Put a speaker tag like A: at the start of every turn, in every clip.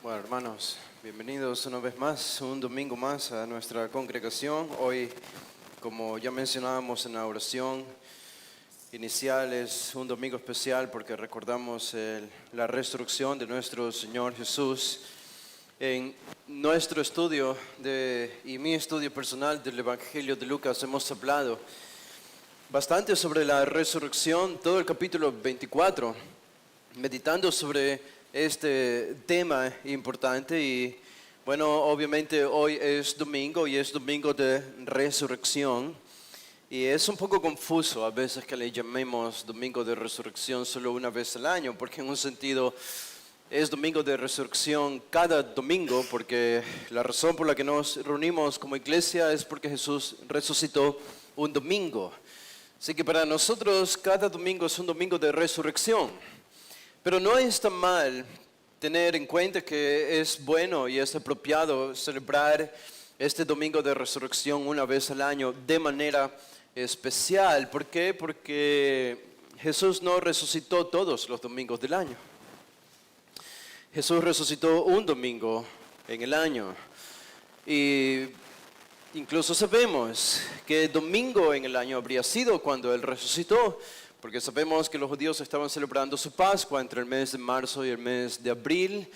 A: Bueno, hermanos, bienvenidos una vez más, un domingo más a nuestra congregación. Hoy, como ya mencionábamos en la oración inicial, es un domingo especial porque recordamos la resurrección de nuestro Señor Jesús. En nuestro estudio y mi estudio personal del Evangelio de Lucas hemos hablado bastante sobre la resurrección, todo el capítulo 24, meditando sobre este tema importante. Y bueno, obviamente hoy es domingo y es domingo de resurrección, y es un poco confuso a veces que le llamemos domingo de resurrección solo una vez al año, porque en un sentido es domingo de resurrección cada domingo, porque la razón por la que nos reunimos como iglesia es porque Jesús resucitó un domingo. Así que para nosotros cada domingo es un domingo de resurrección. Pero no está mal tener en cuenta que es bueno y es apropiado celebrar este domingo de resurrección una vez al año de manera especial. ¿Por qué? Porque Jesús no resucitó todos los domingos del año. Jesús resucitó un domingo en el año. Y incluso sabemos que domingo en el año habría sido cuando Él resucitó, porque sabemos que los judíos estaban celebrando su Pascua entre el mes de marzo y el mes de abril,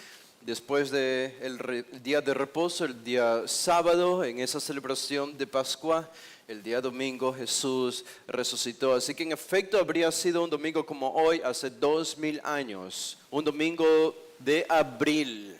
A: después del día de reposo, el día sábado. En esa celebración de Pascua, el día domingo, Jesús resucitó. Así que en efecto habría sido un domingo como hoy, hace 2000 años, un domingo de abril,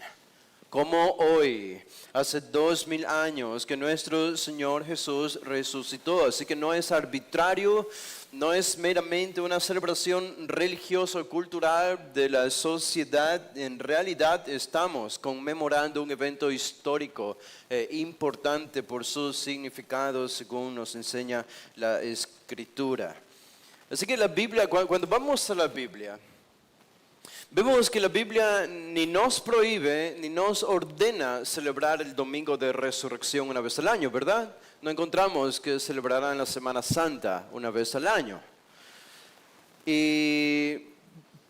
A: como hoy, hace 2000 años que nuestro Señor Jesús resucitó. Así que no es arbitrario, no es meramente una celebración religiosa o cultural de la sociedad. En realidad estamos conmemorando un evento histórico importante por su significado, según nos enseña la Escritura. Así que la Biblia, cuando vamos a la Biblia, vemos que la Biblia ni nos prohíbe ni nos ordena celebrar el domingo de resurrección una vez al año, ¿verdad? No encontramos que celebrarán la Semana Santa una vez al año. Y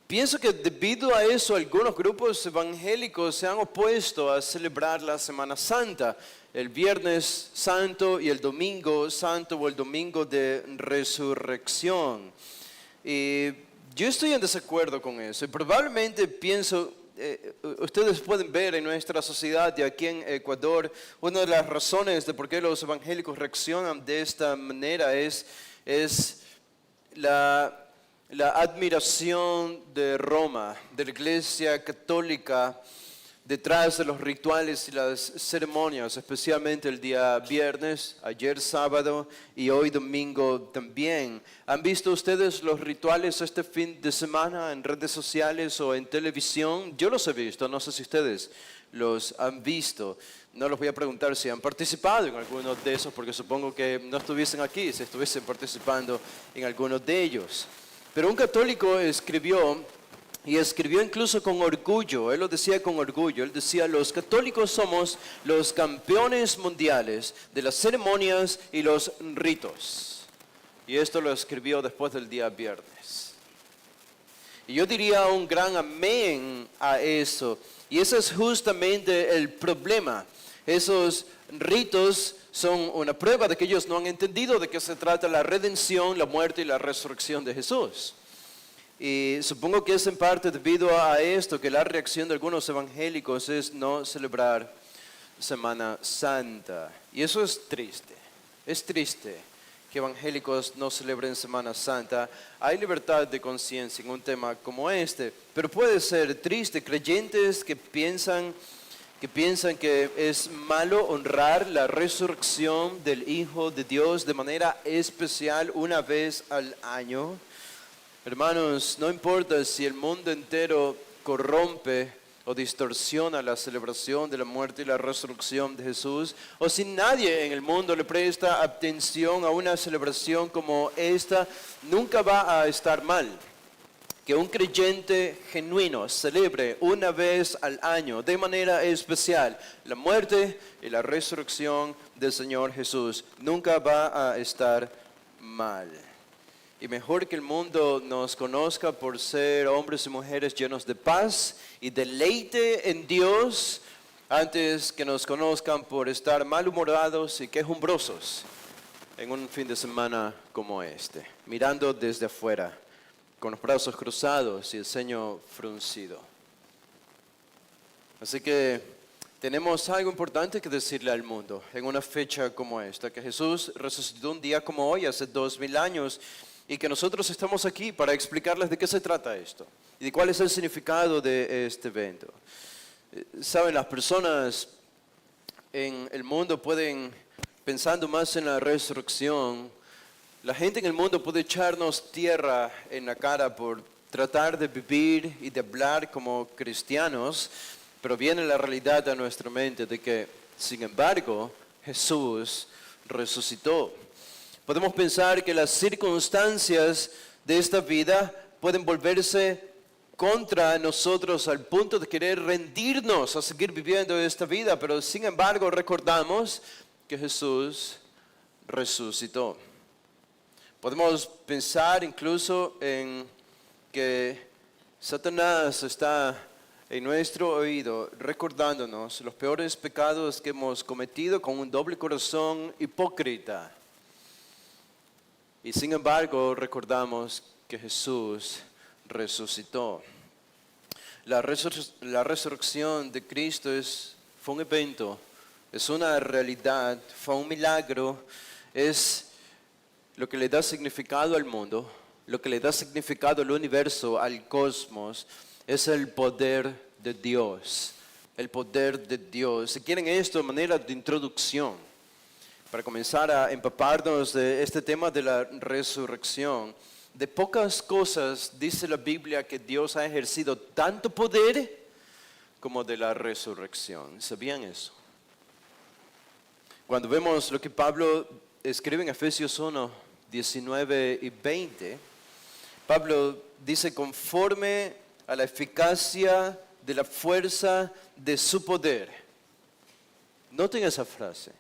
A: pienso que debido a eso algunos grupos evangélicos se han opuesto a celebrar la Semana Santa, el Viernes Santo y el Domingo Santo, o el Domingo de Resurrección. Y yo estoy en desacuerdo con eso, y probablemente pienso, ustedes pueden ver en nuestra sociedad y aquí en Ecuador, una de las razones de por qué los evangélicos reaccionan de esta manera es la admiración de Roma, de la Iglesia Católica, detrás de los rituales y las ceremonias, especialmente el día viernes, ayer sábado y hoy domingo también. ¿Han visto ustedes los rituales este fin de semana en redes sociales o en televisión? Yo los he visto, no sé si ustedes los han visto. No les voy a preguntar si han participado en alguno de esos, porque supongo que no estuviesen aquí si estuviesen participando en alguno de ellos. Pero un católico escribió incluso con orgullo. Él lo decía con orgullo. Él decía: los católicos somos los campeones mundiales de las ceremonias y los ritos. Y esto lo escribió después del día viernes. Y yo diría un gran amén a eso. Y ese es justamente el problema. Esos ritos son una prueba de que ellos no han entendido de qué se trata la redención, la muerte y la resurrección de Jesús. Y supongo que es en parte debido a esto que la reacción de algunos evangélicos es no celebrar Semana Santa. Y eso es triste. Es triste que evangélicos no celebren Semana Santa. Hay libertad de conciencia en un tema como este, pero puede ser triste. Creyentes que piensan que es malo honrar la resurrección del Hijo de Dios de manera especial una vez al año. Hermanos, no importa si el mundo entero corrompe o distorsiona la celebración de la muerte y la resurrección de Jesús, o si nadie en el mundo le presta atención a una celebración como esta, nunca va a estar mal que un creyente genuino celebre una vez al año de manera especial la muerte y la resurrección del Señor Jesús. Nunca va a estar mal. y mejor que el mundo nos conozca por ser hombres y mujeres llenos de paz y deleite en Dios, antes que nos conozcan por estar malhumorados y quejumbrosos en un fin de semana como este, mirando desde afuera, con los brazos cruzados y el ceño fruncido. Así que tenemos algo importante que decirle al mundo en una fecha como esta, que Jesús resucitó un día como hoy, hace 2000 años, y que nosotros estamos aquí para explicarles de qué se trata esto y de cuál es el significado de este evento. Saben, las personas en el mundo pueden, pensando más en la resurrección, la gente en el mundo puede echarnos tierra en la cara por tratar de vivir y de hablar como cristianos, pero viene la realidad a nuestra mente de que, sin embargo, Jesús resucitó. Podemos pensar que las circunstancias de esta vida pueden volverse contra nosotros al punto de querer rendirnos a seguir viviendo esta vida, pero sin embargo recordamos que Jesús resucitó. Podemos pensar incluso en que Satanás está en nuestro oído recordándonos los peores pecados que hemos cometido con un doble corazón hipócrita. Y sin embargo recordamos que Jesús resucitó. La resurrección de Cristo fue un evento, es una realidad, fue un milagro, es lo que le da significado al mundo, lo que le da significado al universo, al cosmos, es el poder de Dios. El poder de Dios. Si quieren esto de manera de introducción, para comenzar a empaparnos de este tema de la resurrección, de pocas cosas dice la Biblia que Dios ha ejercido tanto poder como de la resurrección. ¿Sabían eso? Cuando vemos lo que Pablo escribe en Efesios 1, 19 y 20, Pablo dice: conforme a la eficacia de la fuerza de su poder. Noten esa frase.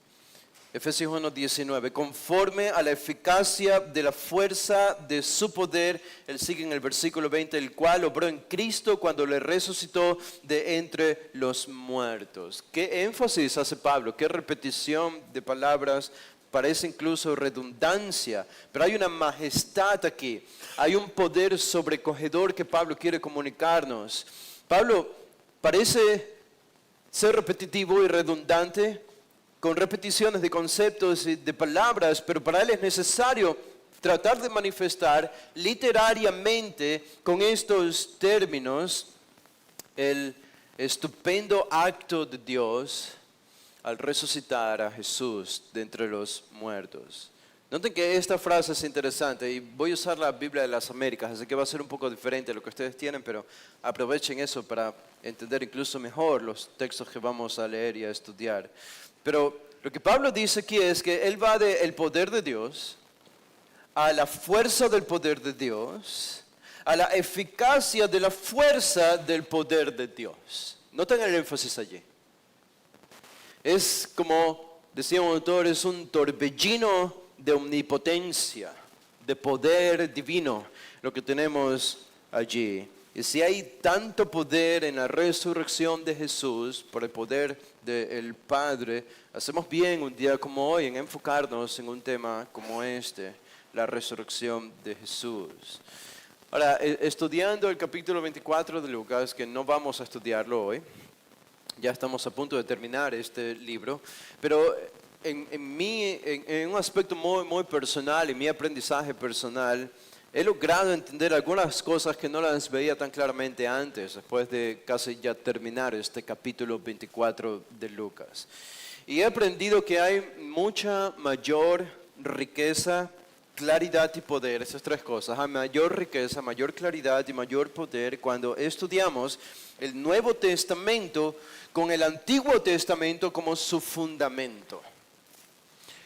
A: Efesios 1:19, conforme a la eficacia de la fuerza de su poder. Él sigue en el versículo 20, el cual obró en Cristo cuando le resucitó de entre los muertos. ¿Qué énfasis hace Pablo? ¿Qué repetición de palabras? Parece incluso redundancia, pero hay una majestad aquí. Hay un poder sobrecogedor que Pablo quiere comunicarnos. Pablo parece ser repetitivo y redundante, con repeticiones de conceptos y de palabras, pero para él es necesario tratar de manifestar literariamente con estos términos el estupendo acto de Dios al resucitar a Jesús de entre los muertos. Noten que esta frase es interesante y voy a usar la Biblia de las Américas, así que va a ser un poco diferente a lo que ustedes tienen, pero aprovechen eso para entender incluso mejor los textos que vamos a leer y a estudiar. Pero lo que Pablo dice aquí es que él va del poder de Dios a la fuerza del poder de Dios, a la eficacia de la fuerza del poder de Dios. Noten el énfasis allí. Es como decía un autor, es un torbellino de omnipotencia, de poder divino, lo que tenemos allí. Y si hay tanto poder en la resurrección de Jesús, por el poder del Padre, hacemos bien un día como hoy en enfocarnos en un tema como este, la resurrección de Jesús. Ahora, estudiando el capítulo 24 de Lucas, que no vamos a estudiarlo hoy, ya estamos a punto de terminar este libro, pero en un aspecto muy personal, en mi aprendizaje personal, he logrado entender algunas cosas que no las veía tan claramente antes, después de casi ya terminar este capítulo 24 de Lucas. Y he aprendido que hay mucha mayor riqueza, claridad y poder, esas tres cosas. Hay mayor riqueza, mayor claridad y mayor poder cuando estudiamos el Nuevo Testamento con el Antiguo Testamento como su fundamento.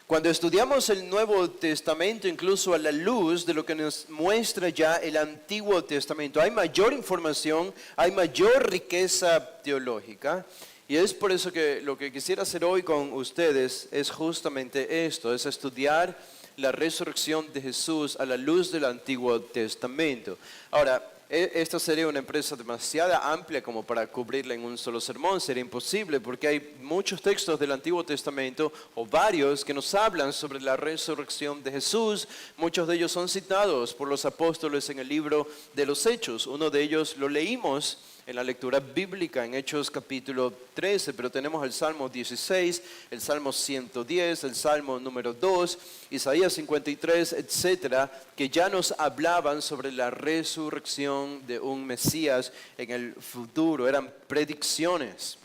A: Cuando estudiamos el Nuevo Testamento, incluso a la luz de lo que nos muestra ya el Antiguo Testamento, hay mayor información, hay mayor riqueza teológica. Y es por eso que lo que quisiera hacer hoy con ustedes es justamente esto, es estudiar la resurrección de Jesús a la luz del Antiguo Testamento. Ahora, esta sería una empresa demasiado amplia como para cubrirla en un solo sermón. Sería imposible porque hay muchos textos del Antiguo Testamento o varios que nos hablan sobre la resurrección de Jesús. Muchos de ellos son citados por los apóstoles en el libro de los Hechos. Uno de ellos lo leímos en la lectura bíblica en Hechos capítulo 13, pero tenemos el Salmo 16, el Salmo 110, el Salmo número 2, Isaías 53, etcétera, que ya nos hablaban sobre la resurrección de un Mesías en el futuro, eran predicciones.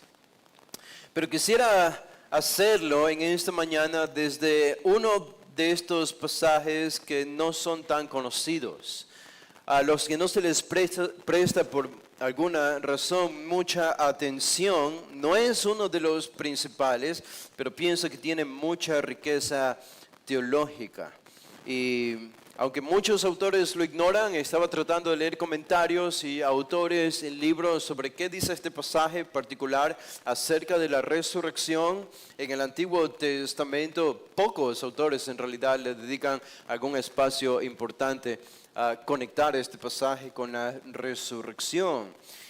A: Pero quisiera hacerlo en esta mañana desde uno de estos pasajes que no son tan conocidos, a los que no se les presta por alguna razón mucha atención. No es uno de los principales, pero pienso que tiene mucha riqueza teológica. Y aunque muchos autores lo ignoran, estaba tratando de leer comentarios y autores en libros sobre qué dice este pasaje particular acerca de la resurrección en el Antiguo Testamento. Pocos autores en realidad le dedican algún espacio importante a conectar este pasaje con la resurrección.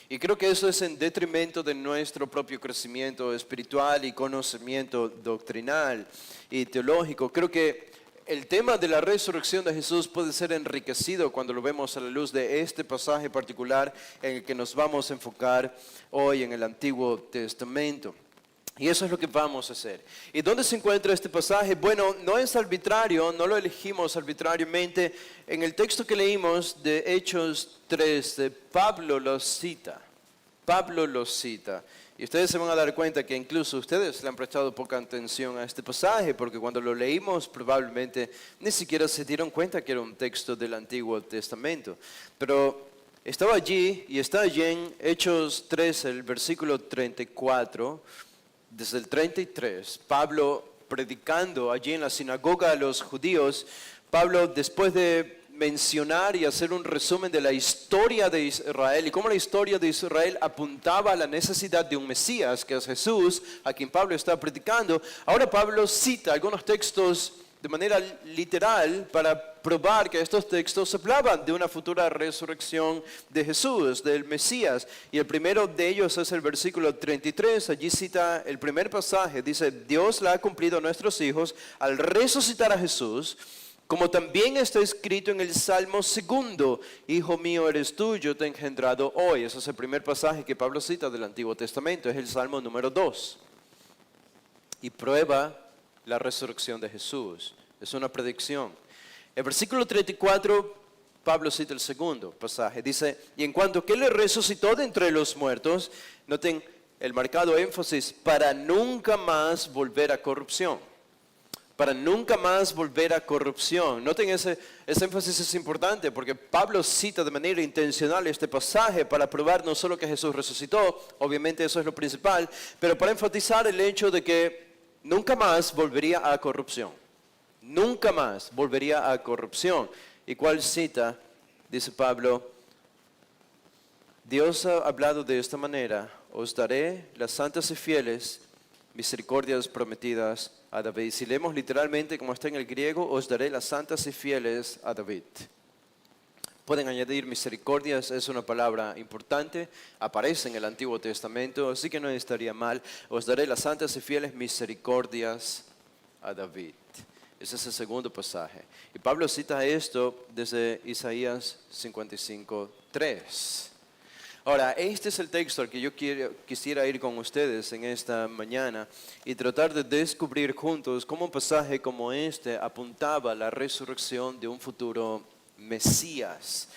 A: Y creo que eso es en detrimento de nuestro propio crecimiento espiritual y conocimiento doctrinal y teológico. Creo que el tema de la resurrección de Jesús puede ser enriquecido cuando lo vemos a la luz de este pasaje particular en el que nos vamos a enfocar hoy en el Antiguo Testamento. Y eso es lo que vamos a hacer. ¿Y dónde se encuentra este pasaje? Bueno, no es arbitrario, no lo elegimos arbitrariamente. En el texto que leímos de Hechos 13, Pablo lo cita. Pablo lo cita. Y ustedes se van a dar cuenta que incluso ustedes le han prestado poca atención a este pasaje, porque cuando lo leímos probablemente ni siquiera se dieron cuenta que era un texto del Antiguo Testamento. Pero estaba allí y está allí en Hechos 13, el versículo 34. Desde el 33, Pablo predicando allí en la sinagoga a los judíos, Pablo, después de mencionar y hacer un resumen de la historia de Israel y cómo la historia de Israel apuntaba a la necesidad de un Mesías, que es Jesús, a quien Pablo está predicando, ahora Pablo cita algunos textos de manera literal para probar que estos textos hablaban de una futura resurrección de Jesús, del Mesías. Y el primero de ellos es el versículo 33, allí cita el primer pasaje, dice: Dios la ha cumplido a nuestros hijos al resucitar a Jesús, como también está escrito en el Salmo 2, Hijo mío eres tú, yo te he engendrado hoy. Ese es el primer pasaje que Pablo cita del Antiguo Testamento, es el Salmo número 2. Y prueba la resurrección de Jesús. Es una predicción. El versículo 34, Pablo cita el segundo pasaje. Dice: y en cuanto que Él le resucitó de entre los muertos, noten el marcado énfasis, para nunca más volver a corrupción. Para nunca más volver a corrupción. Noten ese énfasis es importante porque Pablo cita de manera intencional este pasaje para probar no solo que Jesús resucitó, obviamente eso es lo principal, pero para enfatizar el hecho de que nunca más volvería a corrupción. Nunca más volvería a corrupción. ¿Y cuál cita? Dice Pablo: Dios ha hablado de esta manera: os daré las santas y fieles misericordias prometidas a David. Si leemos literalmente como está en el griego, os daré las santas y fieles a David. Pueden añadir misericordias, es una palabra importante, aparece en el Antiguo Testamento, así que no estaría mal. Os daré las santas y fieles misericordias a David. Ese es el segundo pasaje. Y Pablo cita esto desde Isaías 55:3. Ahora, este es el texto al que yo quisiera ir con ustedes en esta mañana y tratar de descubrir juntos cómo un pasaje como este apuntaba a la resurrección de un futuro Mesías.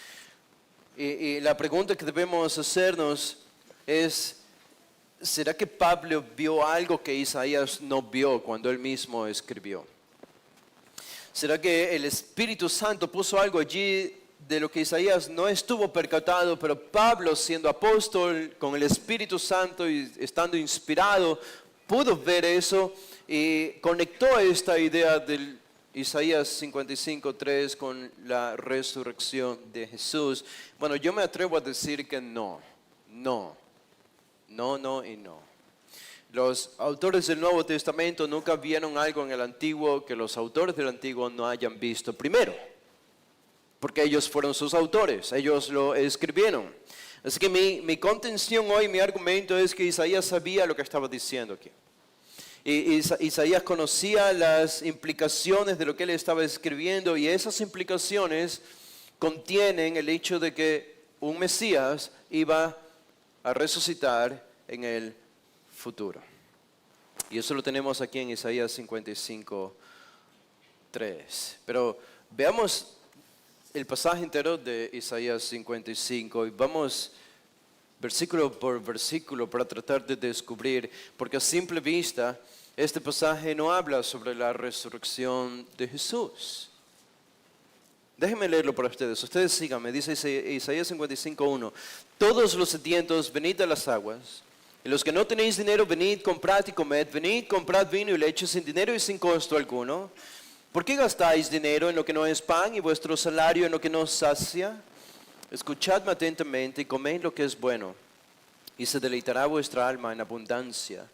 A: Y la pregunta que debemos hacernos es: ¿será que Pablo vio algo que Isaías no vio cuando él mismo escribió? ¿Será que el Espíritu Santo puso algo allí de lo que Isaías no estuvo percatado, pero Pablo, siendo apóstol con el Espíritu Santo y estando inspirado, pudo ver eso y conectó esta idea del Isaías 55:3 con la resurrección de Jesús? Bueno, yo me atrevo a decir que no. Los autores del Nuevo Testamento nunca vieron algo en el Antiguo que los autores del Antiguo no hayan visto primero. Porque ellos fueron sus autores, ellos lo escribieron. Así que mi contención hoy, mi argumento es que Isaías sabía lo que estaba diciendo aquí. Y Isaías conocía las implicaciones de lo que él estaba escribiendo, y esas implicaciones contienen el hecho de que un Mesías iba a resucitar en el futuro. Y eso lo tenemos aquí en Isaías 55, 3. Pero veamos el pasaje entero de Isaías 55 y vamos versículo por versículo para tratar de descubrir, porque a simple vista este pasaje no habla sobre la resurrección de Jesús. Déjenme leerlo para ustedes. Ustedes síganme. Dice Isaías 55:1. Todos los sedientos, venid a las aguas. Y los que no tenéis dinero, venid, comprad y comed. Venid, comprad vino y leche sin dinero y sin costo alguno. ¿Por qué gastáis dinero en lo que no es pan y vuestro salario en lo que no sacia? Escuchadme atentamente y comed lo que es bueno, y se deleitará vuestra alma en abundancia.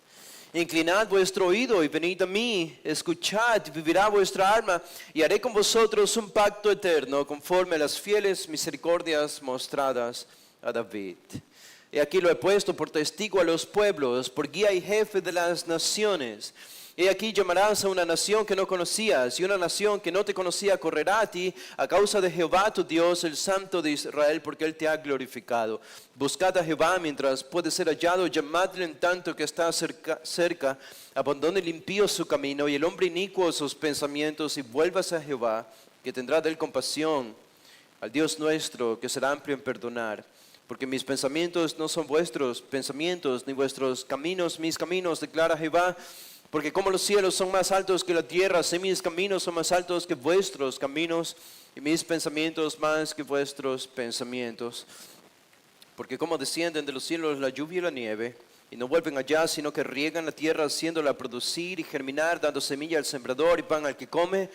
A: Inclinad vuestro oído y venid a mí, escuchad y vivirá vuestra alma, y haré con vosotros un pacto eterno, conforme a las fieles misericordias mostradas a David. Y aquí lo he puesto por testigo a los pueblos, por guía y jefe de las naciones. Y aquí llamarás a una nación que no conocías, y una nación que no te conocía correrá a ti a causa de Jehová tu Dios, el Santo de Israel, porque Él te ha glorificado. Buscad a Jehová mientras puede ser hallado, llamadle en tanto que está cerca. Abandone el impío su camino y el hombre inicuo sus pensamientos, y vuélvase a Jehová, que tendrá de él compasión, al Dios nuestro, que será amplio en perdonar. Porque mis pensamientos no son vuestros pensamientos, ni vuestros caminos mis caminos, declara Jehová. Porque como los cielos son más altos que la tierra, así mis caminos son más altos que vuestros caminos, y mis pensamientos más que vuestros pensamientos. Porque como descienden de los cielos la lluvia y la nieve, y no vuelven allá, sino que riegan la tierra, haciéndola producir y germinar, dando semilla al sembrador y pan al que come,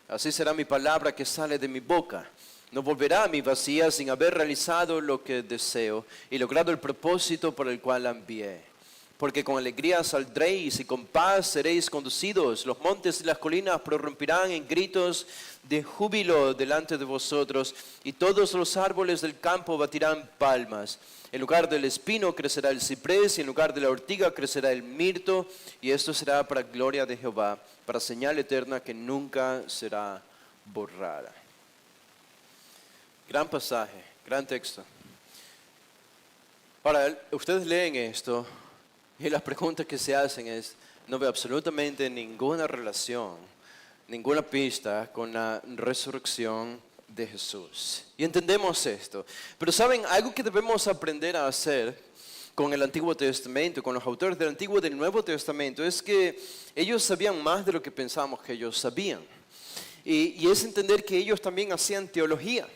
A: así será mi palabra que sale de mi boca. No volverá a mí vacía sin haber realizado lo que deseo y logrado el propósito por el cual la envié. Porque con alegría saldréis y con paz seréis conducidos. Los montes y las colinas prorrumpirán en gritos de júbilo delante de vosotros, y todos los árboles del campo batirán palmas. En lugar del espino crecerá el ciprés, y en lugar de la ortiga crecerá el mirto, y esto será para gloria de Jehová, para señal eterna que nunca será borrada. Gran pasaje, gran texto. Ahora, ustedes leen esto y las preguntas que se hacen es, no veo absolutamente ninguna relación, ninguna pista con la resurrección de Jesús. Y entendemos esto. Pero ¿saben? Algo que debemos aprender a hacer con el Antiguo Testamento, con los autores del Antiguo y del Nuevo Testamento, es que ellos sabían más de lo que pensábamos que ellos sabían. Y es entender que ellos también hacían teología.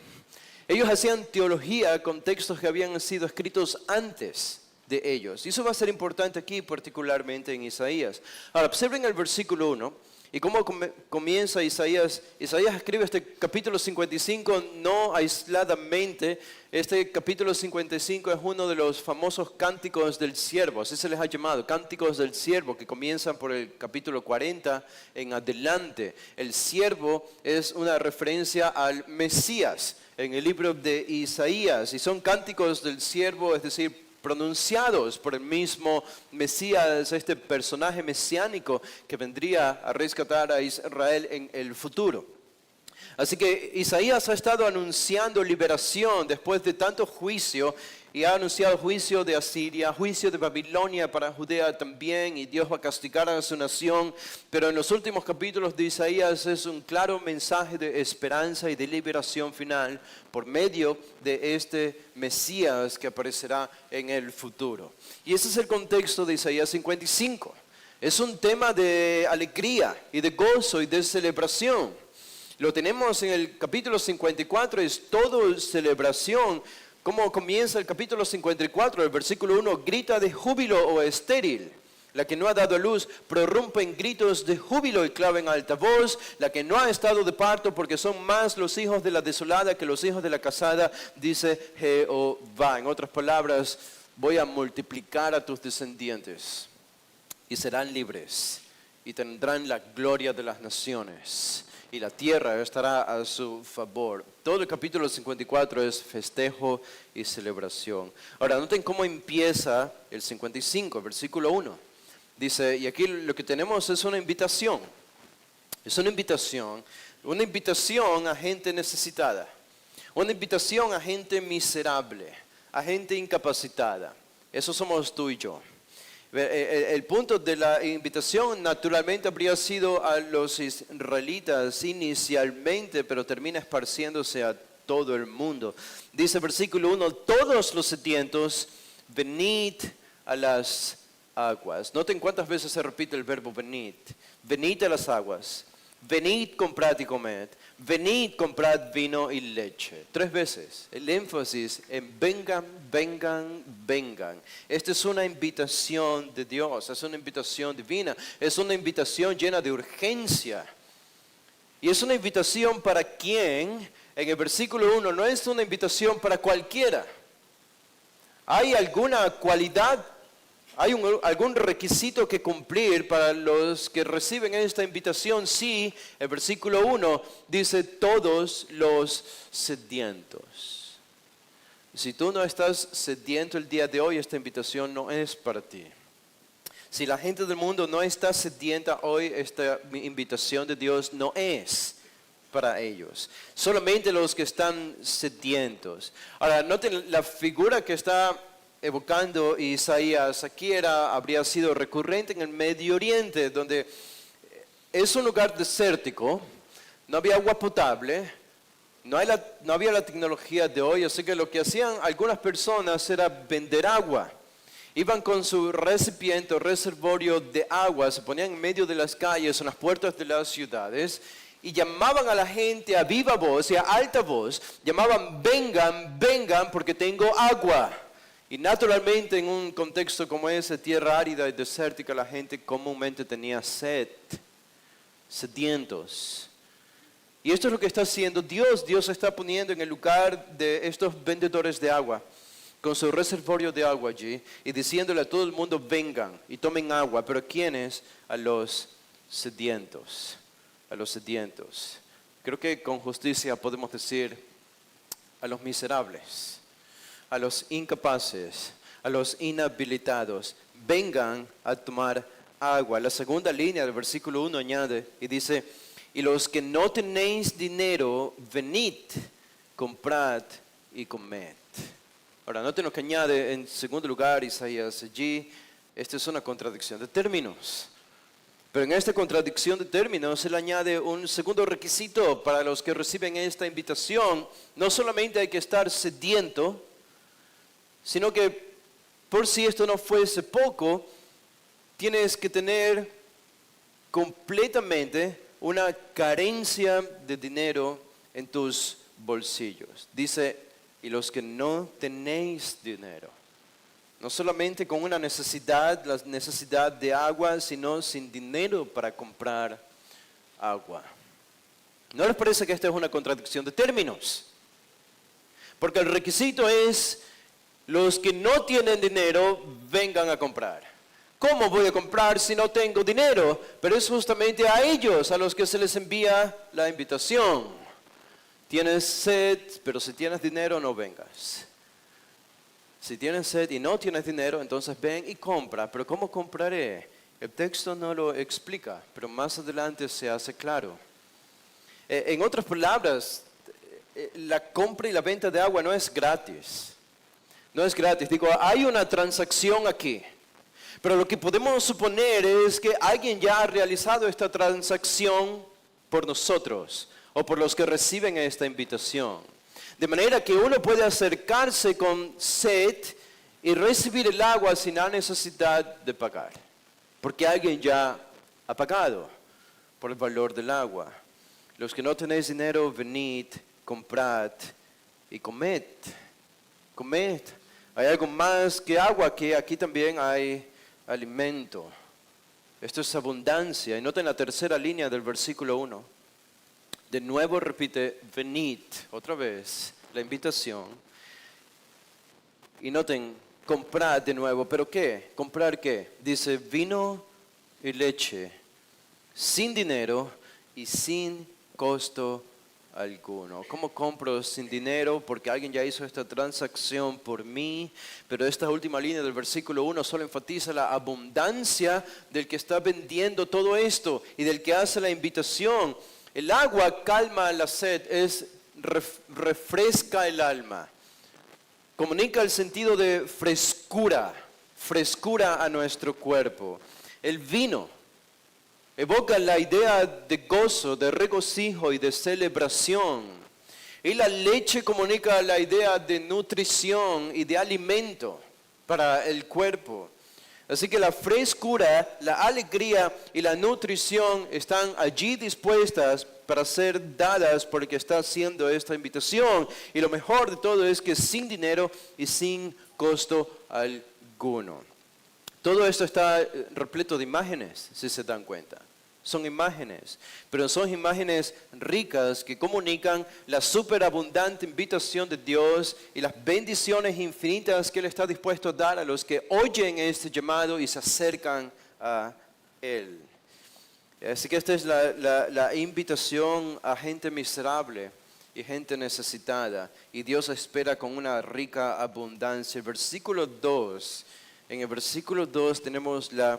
A: Ellos hacían teología con textos que habían sido escritos antes de ellos. Y eso va a ser importante aquí, particularmente en Isaías. Ahora, observen el versículo 1 y cómo comienza Isaías. Isaías escribe este capítulo 55 no aisladamente. Este capítulo 55 es uno de los famosos cánticos del siervo, así se les ha llamado, cánticos del siervo, que comienzan por el capítulo 40 en adelante. El siervo es una referencia al Mesías en el libro de Isaías, y son cánticos del siervo, es decir, pronunciados por el mismo Mesías, este personaje mesiánico que vendría a rescatar a Israel en el futuro. Así que Isaías ha estado anunciando liberación después de tanto juicio, y ha anunciado juicio de Asiria, juicio de Babilonia para Judea también, y Dios va a castigar a su nación. Pero en los últimos capítulos de Isaías es un claro mensaje de esperanza y de liberación final por medio de este Mesías que aparecerá en el futuro. Y ese es el contexto de Isaías 55. Es un tema de alegría y de gozo y de celebración. Lo tenemos en el capítulo 54, es todo celebración. ¿Cómo comienza el capítulo 54? El versículo 1, grita de júbilo, oh estéril. La que no ha dado a luz prorrumpe en gritos de júbilo y clava en alta voz. La que no ha estado de parto, porque son más los hijos de la desolada que los hijos de la casada, dice Jehová. En otras palabras, voy a multiplicar a tus descendientes. y serán libres y tendrán la gloria de las naciones y la tierra estará a su favor. Todo el capítulo 54 es festejo y celebración. Ahora, noten cómo empieza el 55, versículo 1. Dice, y aquí lo que tenemos es una invitación. Es una invitación a gente necesitada, una invitación a gente miserable, a gente incapacitada. Eso somos tú y yo. El punto de la invitación naturalmente habría sido a los israelitas inicialmente, pero termina esparciéndose a todo el mundo. Dice versículo 1, todos los sedientos, venid a las aguas. Noten cuántas veces se repite el verbo venid. Venid a las aguas. Venid, comprad y comed. Venid, comprad vino y leche. 3 veces. El énfasis en vengan, vengan, vengan. Esta es una invitación de Dios, es una invitación divina, es una invitación llena de urgencia. Y es una invitación para quien, en el versículo 1, no es una invitación para cualquiera. Hay alguna cualidad, hay algún requisito que cumplir para los que reciben esta invitación. Sí, el versículo 1 dice todos los sedientos. Si tú no estás sediento el día de hoy, esta invitación no es para ti. Si la gente del mundo no está sedienta hoy, esta invitación de Dios no es para ellos. Solamente los que están sedientos. Ahora, noten la figura que está evocando Isaías aquí habría sido recurrente en el Medio Oriente, donde es un lugar desértico, no había agua potable, no había la tecnología de hoy, así que lo que hacían algunas personas era vender agua. Iban con su recipiente o reservorio de agua, se ponían en medio de las calles, en las puertas de las ciudades, y llamaban a la gente a viva voz y a alta voz, llamaban vengan, vengan porque tengo agua. Y naturalmente en un contexto como ese, tierra árida y desértica, la gente comúnmente tenía sed, sedientos. Y esto es lo que está haciendo Dios. Dios se está poniendo en el lugar de estos vendedores de agua, con su reservorio de agua allí, y diciéndole a todo el mundo, vengan y tomen agua. Pero ¿quiénes? A los sedientos. A los sedientos. Creo que con justicia podemos decir a los miserables, a los incapaces, a los inhabilitados, vengan a tomar agua. La segunda línea del versículo 1 añade y dice, y los que no tenéis dinero, venid, comprad y comed. Ahora, noten lo que añade en segundo lugar Isaías allí. Esta es una contradicción de términos. Pero en esta contradicción de términos, él añade un segundo requisito para los que reciben esta invitación. No solamente hay que estar sediento, sino que por si esto no fuese poco, tienes que tener completamente una carencia de dinero en tus bolsillos. Dice, y los que no tenéis dinero. No solamente con una necesidad, la necesidad de agua, sino sin dinero para comprar agua. ¿No les parece que esta es una contradicción de términos? Porque el requisito es, los que no tienen dinero, vengan a comprar. ¿Cómo voy a comprar si no tengo dinero? Pero es justamente a ellos a los que se les envía la invitación. Tienes sed, pero si tienes dinero no vengas. Si tienes sed y no tienes dinero, entonces ven y compra. Pero ¿cómo compraré? El texto no lo explica, pero más adelante se hace claro. En otras palabras, la compra y la venta de agua no es gratis. No es gratis. Digo, hay una transacción aquí. Pero lo que podemos suponer es que alguien ya ha realizado esta transacción por nosotros o por los que reciben esta invitación. De manera que uno puede acercarse con sed y recibir el agua sin la necesidad de pagar. Porque alguien ya ha pagado por el valor del agua. Los que no tenéis dinero, venid, comprad y comed. Comed. Hay algo más que agua, que aquí también hay alimento. Esto es abundancia. Y noten la tercera línea del versículo 1. De nuevo repite, venid, otra vez, la invitación. Y noten, comprad de nuevo. ¿Pero qué? ¿Comprar qué? Dice, vino y leche, sin dinero y sin costo alguno. ¿Cómo compro sin dinero? Porque alguien ya hizo esta transacción por mí. Pero esta última línea del versículo 1 solo enfatiza la abundancia del que está vendiendo todo esto y del que hace la invitación. El agua calma la sed, refresca el alma. Comunica el sentido de frescura a nuestro cuerpo. El vino evoca la idea de gozo, de regocijo y de celebración. Y la leche comunica la idea de nutrición y de alimento para el cuerpo. Así que la frescura, la alegría y la nutrición están allí dispuestas para ser dadas por el que está haciendo esta invitación. Y lo mejor de todo es que sin dinero y sin costo alguno. Todo esto está repleto de imágenes, si se dan cuenta. Son imágenes, pero son imágenes ricas que comunican la superabundante invitación de Dios y las bendiciones infinitas que Él está dispuesto a dar a los que oyen este llamado y se acercan a Él. Así que esta es la invitación a gente miserable y gente necesitada. Y Dios espera con una rica abundancia. En el versículo 2 tenemos la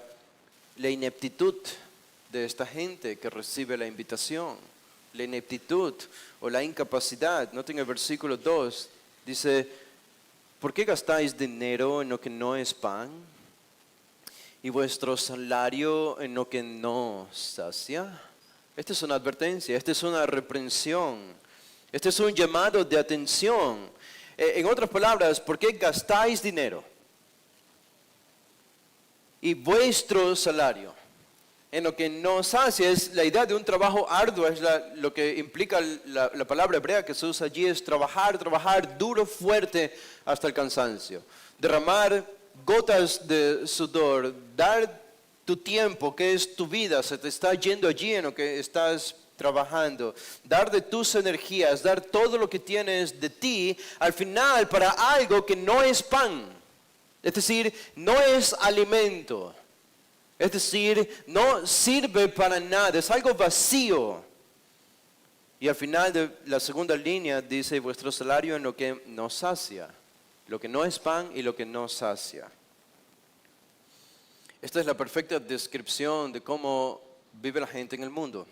A: ineptitud de esta gente que recibe la invitación. La ineptitud o la incapacidad. Noten el versículo 2. Dice, ¿por qué gastáis dinero en lo que no es pan? Y vuestro salario en lo que no sacia. Esta es una advertencia, esta es una reprensión. Este es un llamado de atención. En otras palabras, ¿por qué gastáis dinero? Y vuestro salario en lo que no sacia. Es la idea de un trabajo arduo, es lo que implica la palabra hebrea que se usa allí, es trabajar duro, fuerte hasta el cansancio. Derramar gotas de sudor, dar tu tiempo, que es tu vida, se te está yendo allí en lo que estás trabajando, dar de tus energías, dar todo lo que tienes de ti, al final para algo que no es pan, es decir, no es alimento. Es decir, no sirve para nada, es algo vacío. Y al final de la segunda línea dice, vuestro salario en lo que no sacia, lo que no es pan y lo que no sacia. Esta es la perfecta descripción de cómo vive la gente en el mundo,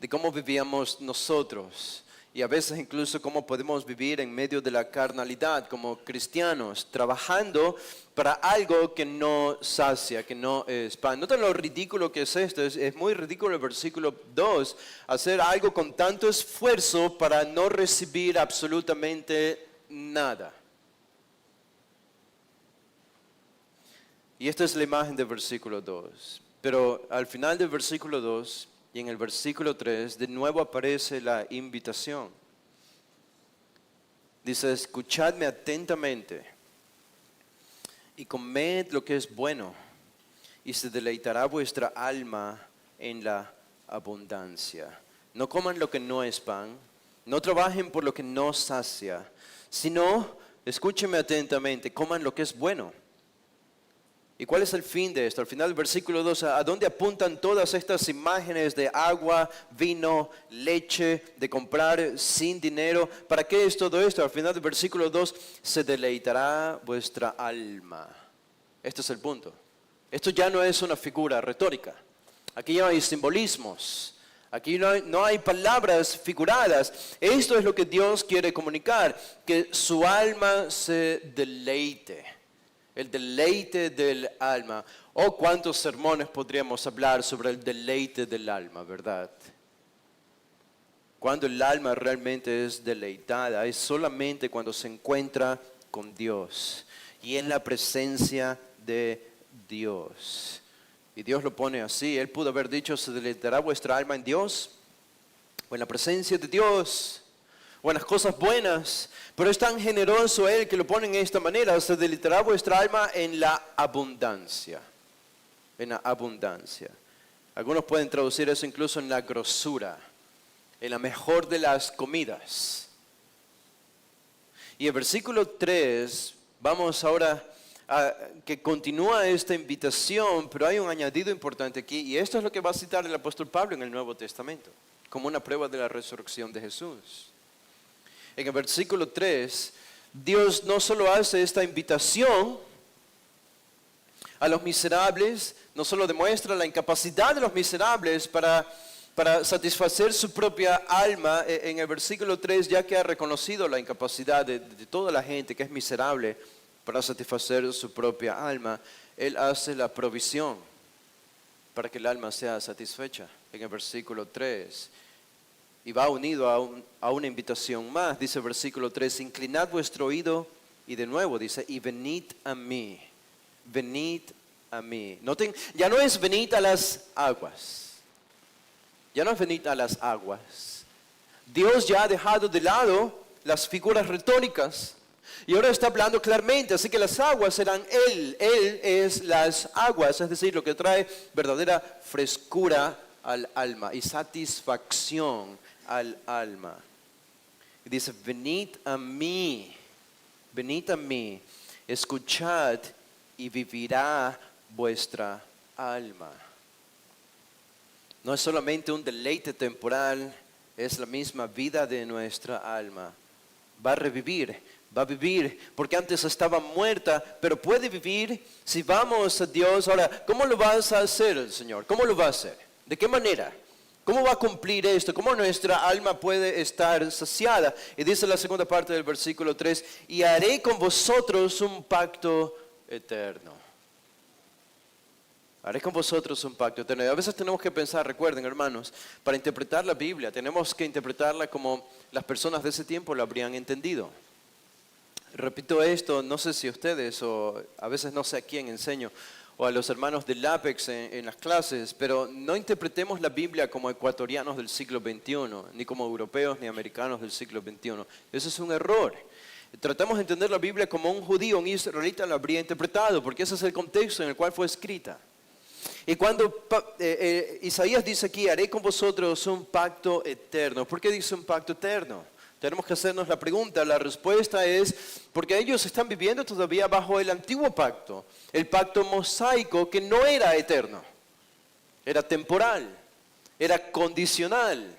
A: de cómo vivíamos nosotros. Y a veces incluso cómo podemos vivir en medio de la carnalidad como cristianos, trabajando para algo que no sacia, que no es pan. ¿Notan lo ridículo que es esto? Es muy ridículo el versículo 2, hacer algo con tanto esfuerzo para no recibir absolutamente nada. Y esta es la imagen del versículo 2. Pero al final del versículo 2 y en el versículo 3 de nuevo aparece la invitación. Dice, escuchadme atentamente y comed lo que es bueno y se deleitará vuestra alma en la abundancia. No coman lo que no es pan, no trabajen por lo que no sacia, sino, escúchenme atentamente, coman lo que es bueno. ¿Y cuál es el fin de esto? Al final del versículo 2, ¿a dónde apuntan todas estas imágenes de agua, vino, leche, de comprar sin dinero? ¿Para qué es todo esto? Al final del versículo 2, se deleitará vuestra alma. Este es el punto. Esto ya no es una figura retórica. Aquí ya hay simbolismos. Aquí no hay palabras figuradas. Esto es lo que Dios quiere comunicar, que su alma se deleite. El deleite del alma. Oh, cuántos sermones podríamos hablar sobre el deleite del alma, ¿verdad? Cuando el alma realmente es deleitada, es solamente cuando se encuentra con Dios y en la presencia de Dios. Y Dios lo pone así. Él pudo haber dicho, se deleitará vuestra alma en Dios o en la presencia de Dios, o en las cosas buenas, pero es tan generoso Él que lo pone en esta manera, se deleitará vuestra alma en la abundancia, en la abundancia. Algunos pueden traducir eso incluso en la grosura, en la mejor de las comidas. Y el versículo 3, vamos ahora que continúa esta invitación, pero hay un añadido importante aquí, y esto es lo que va a citar el apóstol Pablo en el Nuevo Testamento, como una prueba de la resurrección de Jesús. En el versículo 3, Dios no solo hace esta invitación a los miserables, no solo demuestra la incapacidad de los miserables para satisfacer su propia alma. En el versículo 3, ya que ha reconocido la incapacidad de toda la gente que es miserable para satisfacer su propia alma, Él hace la provisión para que el alma sea satisfecha. En el versículo 3, y va unido a una invitación más, dice el versículo 3, inclinad vuestro oído, y de nuevo dice, y venid a mí. Venid a mí. Noten, ya no es venid a las aguas. Ya no es venid a las aguas. Dios ya ha dejado de lado las figuras retóricas y ahora está hablando claramente. Así que las aguas serán Él. Él es las aguas, es decir, lo que trae verdadera frescura al alma y satisfacción al alma. Y dice, venid a mí, escuchad y vivirá vuestra alma. No es solamente un deleite temporal, es la misma vida de nuestra alma. Va a vivir, porque antes estaba muerta, pero puede vivir si vamos a Dios. Ahora, ¿cómo lo vas a hacer el Señor? ¿Cómo lo va a hacer? ¿De qué manera? ¿Cómo va a cumplir esto? ¿Cómo nuestra alma puede estar saciada? Y dice la segunda parte del versículo 3, y haré con vosotros un pacto eterno. Haré con vosotros un pacto eterno. Y a veces tenemos que pensar, recuerden hermanos, para interpretar la Biblia, tenemos que interpretarla como las personas de ese tiempo la habrían entendido. Repito esto, no sé si ustedes, o a veces no sé a quién enseño, o a los hermanos del APEX en las clases, pero no interpretemos la Biblia como ecuatorianos del siglo XXI, ni como europeos ni americanos del siglo XXI. Eso es un error. Tratamos de entender la Biblia como un judío, un israelita la habría interpretado, porque ese es el contexto en el cual fue escrita. Y cuando Isaías dice aquí, haré con vosotros un pacto eterno. ¿Por qué dice un pacto eterno? Tenemos que hacernos la pregunta. La respuesta es porque ellos están viviendo todavía bajo el antiguo pacto. El pacto mosaico, que no era eterno. Era temporal. Era condicional.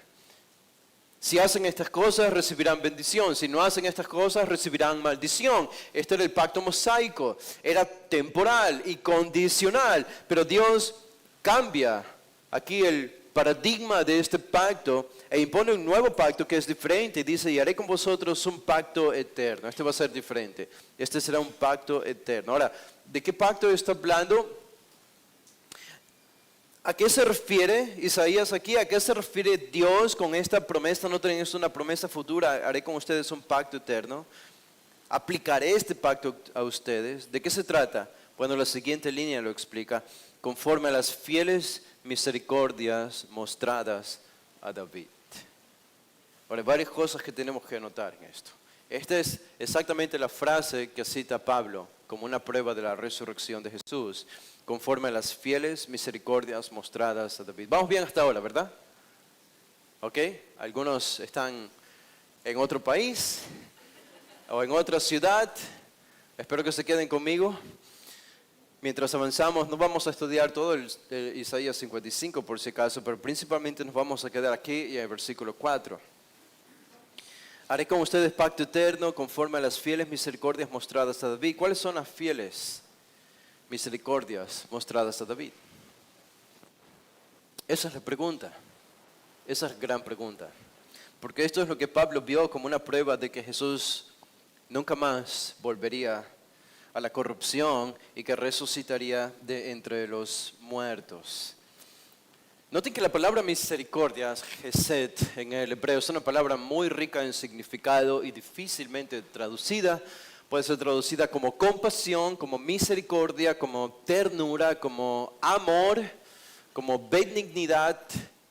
A: Si hacen estas cosas, recibirán bendición. Si no hacen estas cosas, recibirán maldición. Este era el pacto mosaico. Era temporal y condicional. Pero Dios cambia aquí el paradigma de este pacto e impone un nuevo pacto que es diferente. Dice, y haré con vosotros un pacto eterno. Este va a ser diferente. Este será un pacto eterno. Ahora, ¿de qué pacto está hablando? ¿A qué se refiere Isaías aquí? ¿A qué se refiere Dios con esta promesa? No tenéis una promesa futura, haré con ustedes un pacto eterno. Aplicaré este pacto a ustedes. ¿De qué se trata? Bueno, la siguiente línea lo explica. Conforme a las fieles misericordias mostradas a David. Ahora, hay varias cosas que tenemos que anotar en esto. Esta es exactamente la frase que cita Pablo como una prueba de la resurrección de Jesús. Conforme a las fieles misericordias mostradas a David. Vamos bien hasta ahora, ¿verdad? ¿Ok? Algunos están en otro país o en otra ciudad. Espero que se queden conmigo. Mientras avanzamos, no vamos a estudiar todo el Isaías 55 por si acaso, pero principalmente nos vamos a quedar aquí y en el versículo 4. Haré con ustedes pacto eterno conforme a las fieles misericordias mostradas a David. ¿Cuáles son las fieles misericordias mostradas a David? Esa es la pregunta. Esa es la gran pregunta. Porque esto es lo que Pablo vio como una prueba de que Jesús nunca más volvería a la corrupción y que resucitaría de entre los muertos. Noten que la palabra misericordia, Hesed, en el hebreo, es una palabra muy rica en significado y difícilmente traducida. Puede ser traducida como compasión, como misericordia, como ternura, como amor, como benignidad.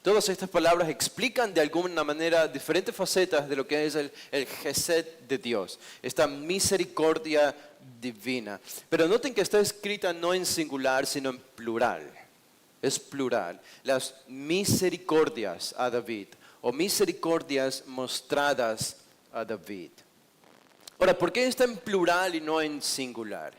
A: Todas estas palabras explican de alguna manera diferentes facetas de lo que es el Hesed de Dios, esta misericordia divina. Pero noten que está escrita no en singular, sino en plural. Es plural. Las misericordias a David, o misericordias mostradas a David. Ahora, ¿por qué está en plural y no en singular?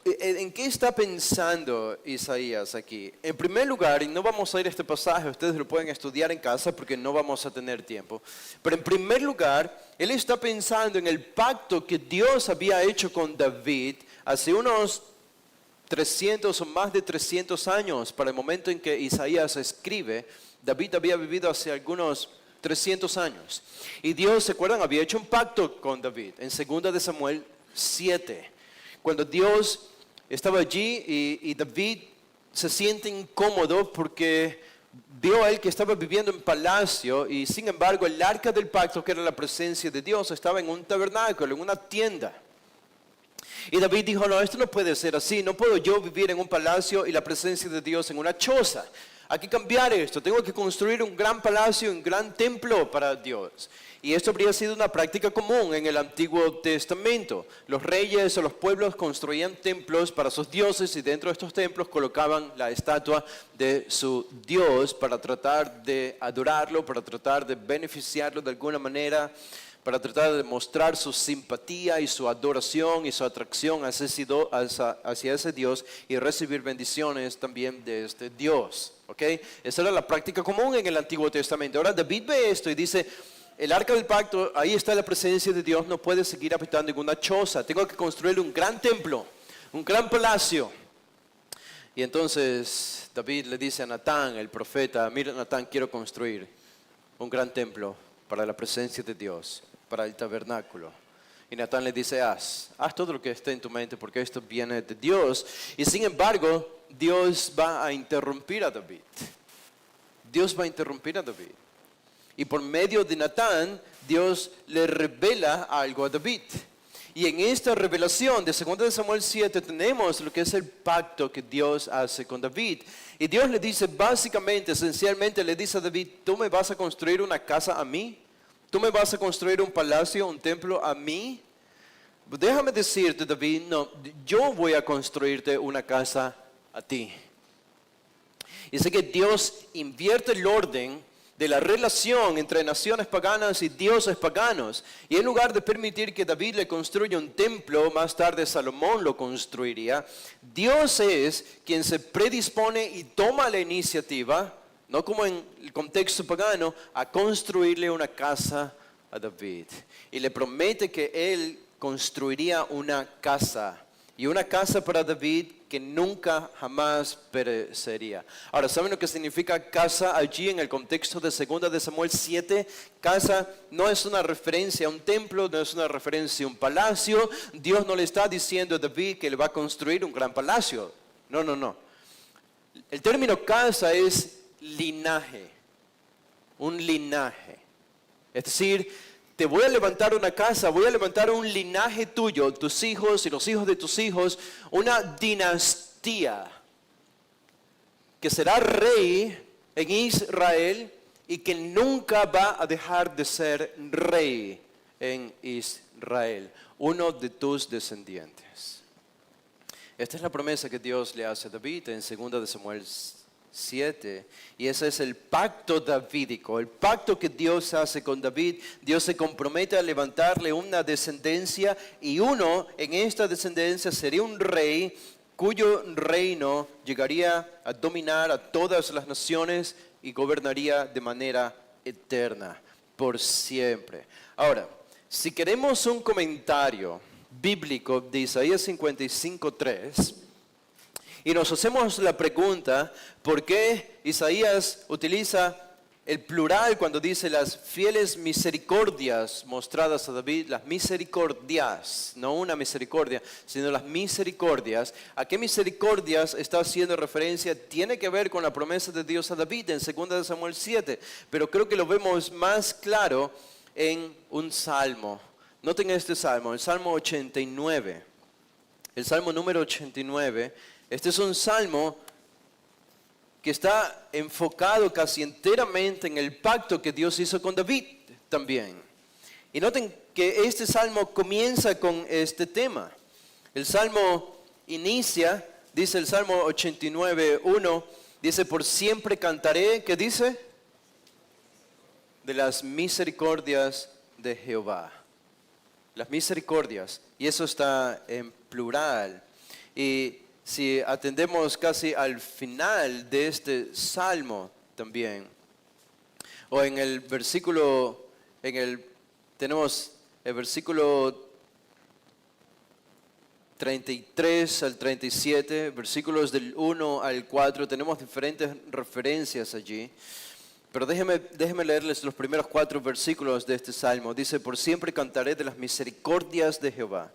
A: ¿En qué está pensando Isaías aquí? En primer lugar, y no vamos a ir a este pasaje, ustedes lo pueden estudiar en casa porque no vamos a tener tiempo. Pero en primer lugar, él está pensando en el pacto que Dios había hecho con David hace unos 300 o más de 300 años. Para el momento en que Isaías escribe, David había vivido hace algunos 300 años. Y Dios, ¿se acuerdan? Había hecho un pacto con David en 2 de Samuel 7. Cuando Dios estaba allí y David se siente incómodo porque vio a él que estaba viviendo en palacio y sin embargo el arca del pacto, que era la presencia de Dios, estaba en un tabernáculo, en una tienda. Y David dijo, no, esto no puede ser así, no puedo yo vivir en un palacio y la presencia de Dios en una choza. Hay que cambiar esto, tengo que construir un gran palacio, un gran templo para Dios. Y esto habría sido una práctica común en el Antiguo Testamento. Los reyes o los pueblos construían templos para sus dioses y dentro de estos templos colocaban la estatua de su Dios para tratar de adorarlo, para tratar de beneficiarlo de alguna manera, para tratar de mostrar su simpatía y su adoración y su atracción hacia ese Dios y recibir bendiciones también de este Dios. ¿Okay? Esa era la práctica común en el Antiguo Testamento. Ahora David ve esto y dice, el arca del pacto, ahí está la presencia de Dios, no puede seguir habitando en una choza, tengo que construir un gran templo, un gran palacio. Y entonces David le dice a Natán, el profeta, mira Natán, quiero construir un gran templo para la presencia de Dios, para el tabernáculo. Y Natán le dice, haz todo lo que esté en tu mente porque esto viene de Dios. Y sin embargo, Dios va a interrumpir a David. Dios va a interrumpir a David. Y por medio de Natán, Dios le revela algo a David. Y en esta revelación de 2 de Samuel 7 tenemos lo que es el pacto que Dios hace con David. Y Dios le dice básicamente, esencialmente le dice a David, tú me vas a construir una casa a mí. Tú me vas a construir un palacio, un templo a mí. Déjame decirte, David, no, yo voy a construirte una casa a ti. Y sé que Dios invierte el orden de la relación entre naciones paganas y dioses paganos. Y en lugar de permitir que David le construya un templo, más tarde Salomón lo construiría, Dios es quien se predispone y toma la iniciativa, no como en el contexto pagano, a construirle una casa a David. Y le promete que él construiría una casa. Y una casa para David que nunca jamás perecería. Ahora, ¿saben lo que significa casa allí en el contexto de 2 de Samuel 7? Casa no es una referencia a un templo, no es una referencia a un palacio. Dios no le está diciendo a David que le va a construir un gran palacio. No, no, no. El término casa es linaje. Un linaje. Es decir, te voy a levantar una casa, voy a levantar un linaje tuyo, tus hijos y los hijos de tus hijos, una dinastía que será rey en Israel y que nunca va a dejar de ser rey en Israel, uno de tus descendientes. Esta es la promesa que Dios le hace a David en 2 de Samuel 7, y ese es el pacto davídico, el pacto que Dios hace con David. Dios se compromete a levantarle una descendencia y uno en esta descendencia sería un rey cuyo reino llegaría a dominar a todas las naciones y gobernaría de manera eterna, por siempre. Ahora, si queremos un comentario bíblico de Isaías 55:3, y nos hacemos la pregunta, ¿por qué Isaías utiliza el plural cuando dice las fieles misericordias mostradas a David? Las misericordias, no una misericordia, sino las misericordias. ¿A qué misericordias está haciendo referencia? Tiene que ver con la promesa de Dios a David en 2 de Samuel 7, pero creo que lo vemos más claro en un salmo. Noten este salmo, el Salmo 89. El Salmo número 89. Este es un salmo que está enfocado casi enteramente en el pacto que Dios hizo con David también. Y noten que este salmo comienza con este tema. El salmo inicia, dice el Salmo 89:1, dice, por siempre cantaré, ¿qué dice? De las misericordias de Jehová. Las misericordias, y eso está en plural. Y si atendemos casi al final de este salmo también, o en el versículo, tenemos el versículo 33 al 37, versículos del 1 al 4, tenemos diferentes referencias allí. Pero déjeme leerles los primeros 4 versículos de este salmo. Dice, por siempre cantaré de las misericordias de Jehová.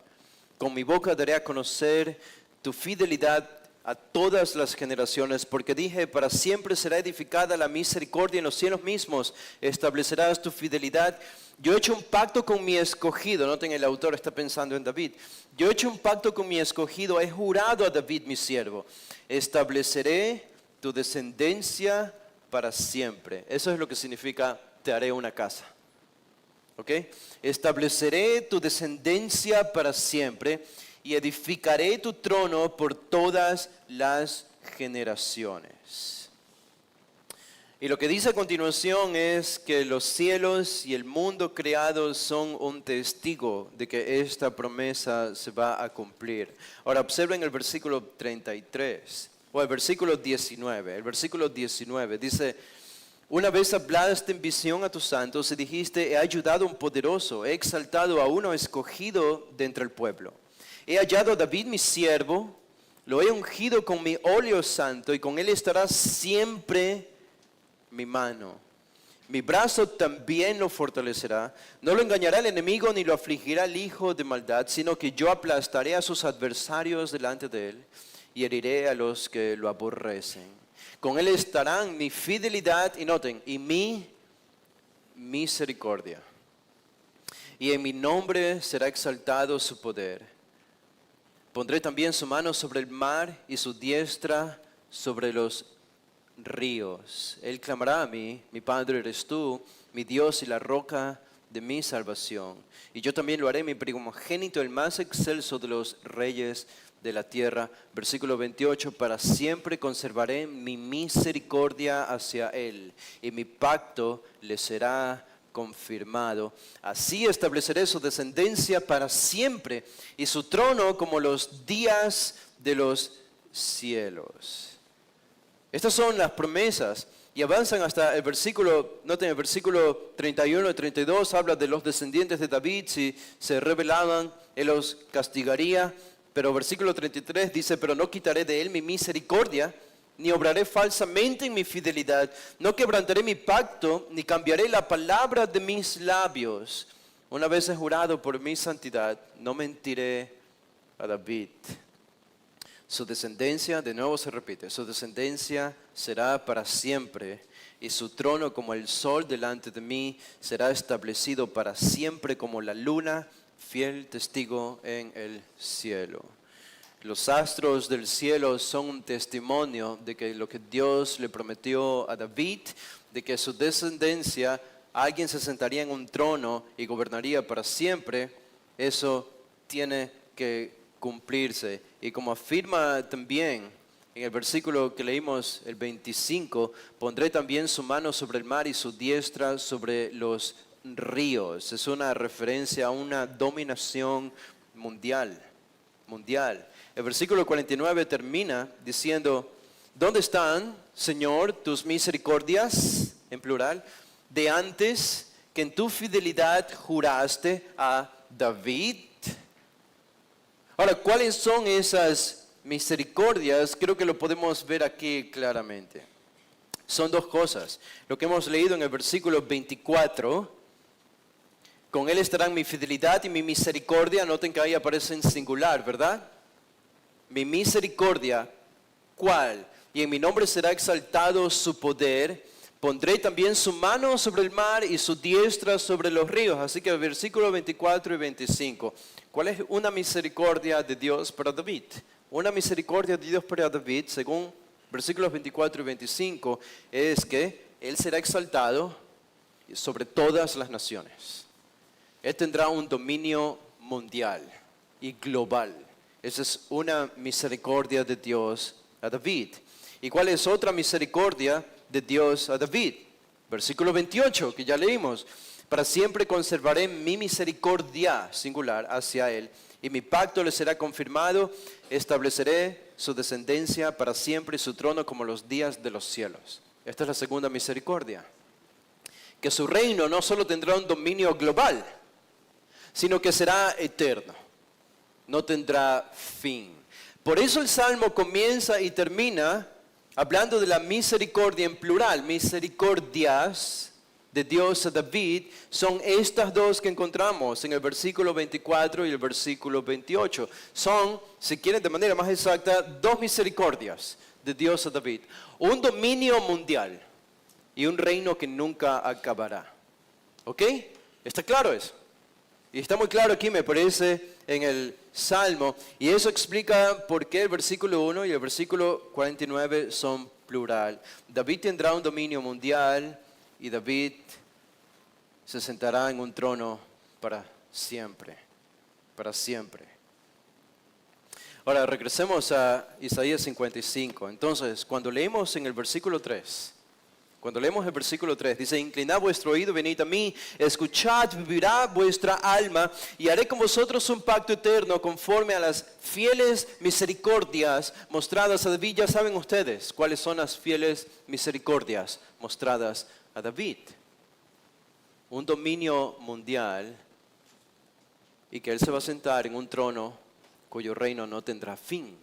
A: Con mi boca daré a conocer tu fidelidad a todas las generaciones, porque dije, para siempre será edificada la misericordia en los cielos mismos, establecerás tu fidelidad. Yo he hecho un pacto con mi escogido, noten el autor está pensando en David, yo he hecho un pacto con mi escogido, he jurado a David mi siervo, estableceré tu descendencia para siempre. Eso es lo que significa, te haré una casa. ¿Ok? Estableceré tu descendencia para siempre y edificaré tu trono por todas las generaciones. Y lo que dice a continuación es que los cielos y el mundo creado son un testigo de que esta promesa se va a cumplir. Ahora observen el versículo 33 o el versículo 19. El versículo 19 dice, una vez hablaste en visión a tus santos y dijiste, he ayudado a un poderoso, he exaltado a uno escogido de entre el pueblo. He hallado a David mi siervo, lo he ungido con mi óleo santo y con él estará siempre mi mano. Mi brazo también lo fortalecerá. No lo engañará el enemigo ni lo afligirá el hijo de maldad, sino que yo aplastaré a sus adversarios delante de él y heriré a los que lo aborrecen. Con él estarán mi fidelidad, y noten, y mi misericordia. Y en mi nombre será exaltado su poder. Pondré también su mano sobre el mar y su diestra sobre los ríos. Él clamará a mí, mi Padre eres tú, mi Dios y la roca de mi salvación. Y yo también lo haré mi primogénito, el más excelso de los reyes de la tierra. Versículo 28, para siempre conservaré mi misericordia hacia él y mi pacto le será confirmado. Así estableceré su descendencia para siempre y su trono como los días de los cielos. Estas son las promesas y avanzan hasta el versículo, noten el versículo 31 y 32, habla de los descendientes de David, si se rebelaban, él los castigaría, pero versículo 33 dice, pero no quitaré de él mi misericordia, ni obraré falsamente en mi fidelidad, no quebrantaré mi pacto, ni cambiaré la palabra de mis labios. Una vez he jurado por mi santidad, no mentiré a David. Su descendencia, de nuevo se repite, su descendencia será para siempre y su trono como el sol delante de mí será establecido para siempre como la luna, fiel testigo en el cielo. Los astros del cielo son un testimonio de que lo que Dios le prometió a David, de que su descendencia, alguien se sentaría en un trono y gobernaría para siempre, eso tiene que cumplirse. Y como afirma también en el versículo que leímos, el 25, pondré también su mano sobre el mar y su diestra sobre los ríos. Es una referencia a una dominación mundial. El versículo 49 termina diciendo, ¿dónde están, Señor, tus misericordias, en plural, de antes que en tu fidelidad juraste a David? Ahora, ¿cuáles son esas misericordias? Creo que lo podemos ver aquí claramente. Son dos cosas. Lo que hemos leído en el versículo 24, con él estarán mi fidelidad y mi misericordia. Noten que ahí aparece en singular, ¿verdad? Mi misericordia, ¿cuál? Y en mi nombre será exaltado su poder. Pondré también su mano sobre el mar y su diestra sobre los ríos. Así que el versículo 24 y 25. ¿Cuál es una misericordia de Dios para David? Una misericordia de Dios para David, según versículos 24 y 25, es que él será exaltado sobre todas las naciones. Él tendrá un dominio mundial y global. Esa es una misericordia de Dios a David. ¿Y cuál es otra misericordia de Dios a David? Versículo 28, que ya leímos. Para siempre conservaré mi misericordia, singular, hacia él y mi pacto le será confirmado, estableceré su descendencia para siempre y su trono como los días de los cielos. Esta es la segunda misericordia. Que su reino no solo tendrá un dominio global, sino que será eterno. No tendrá fin. Por eso el Salmo comienza y termina hablando de la misericordia en plural. Misericordias de Dios a David son estas dos que encontramos en el versículo 24 y el versículo 28. Son, si quieren de manera más exacta, dos misericordias de Dios a David. Un dominio mundial y un reino que nunca acabará. ¿Ok? ¿Está claro eso? Y está muy claro aquí, me parece, en el Salmo. Y eso explica por qué el versículo 1 y el versículo 49 son plural. David tendrá un dominio mundial y David se sentará en un trono para siempre. Para siempre. Ahora regresemos a Isaías 55. Entonces, cuando leemos en el versículo 3, dice, inclinad vuestro oído, venid a mí, escuchad, vivirá vuestra alma, y haré con vosotros un pacto eterno conforme a las fieles misericordias mostradas a David. Ya saben ustedes cuáles son las fieles misericordias mostradas a David. Un dominio mundial y que él se va a sentar en un trono cuyo reino no tendrá fin.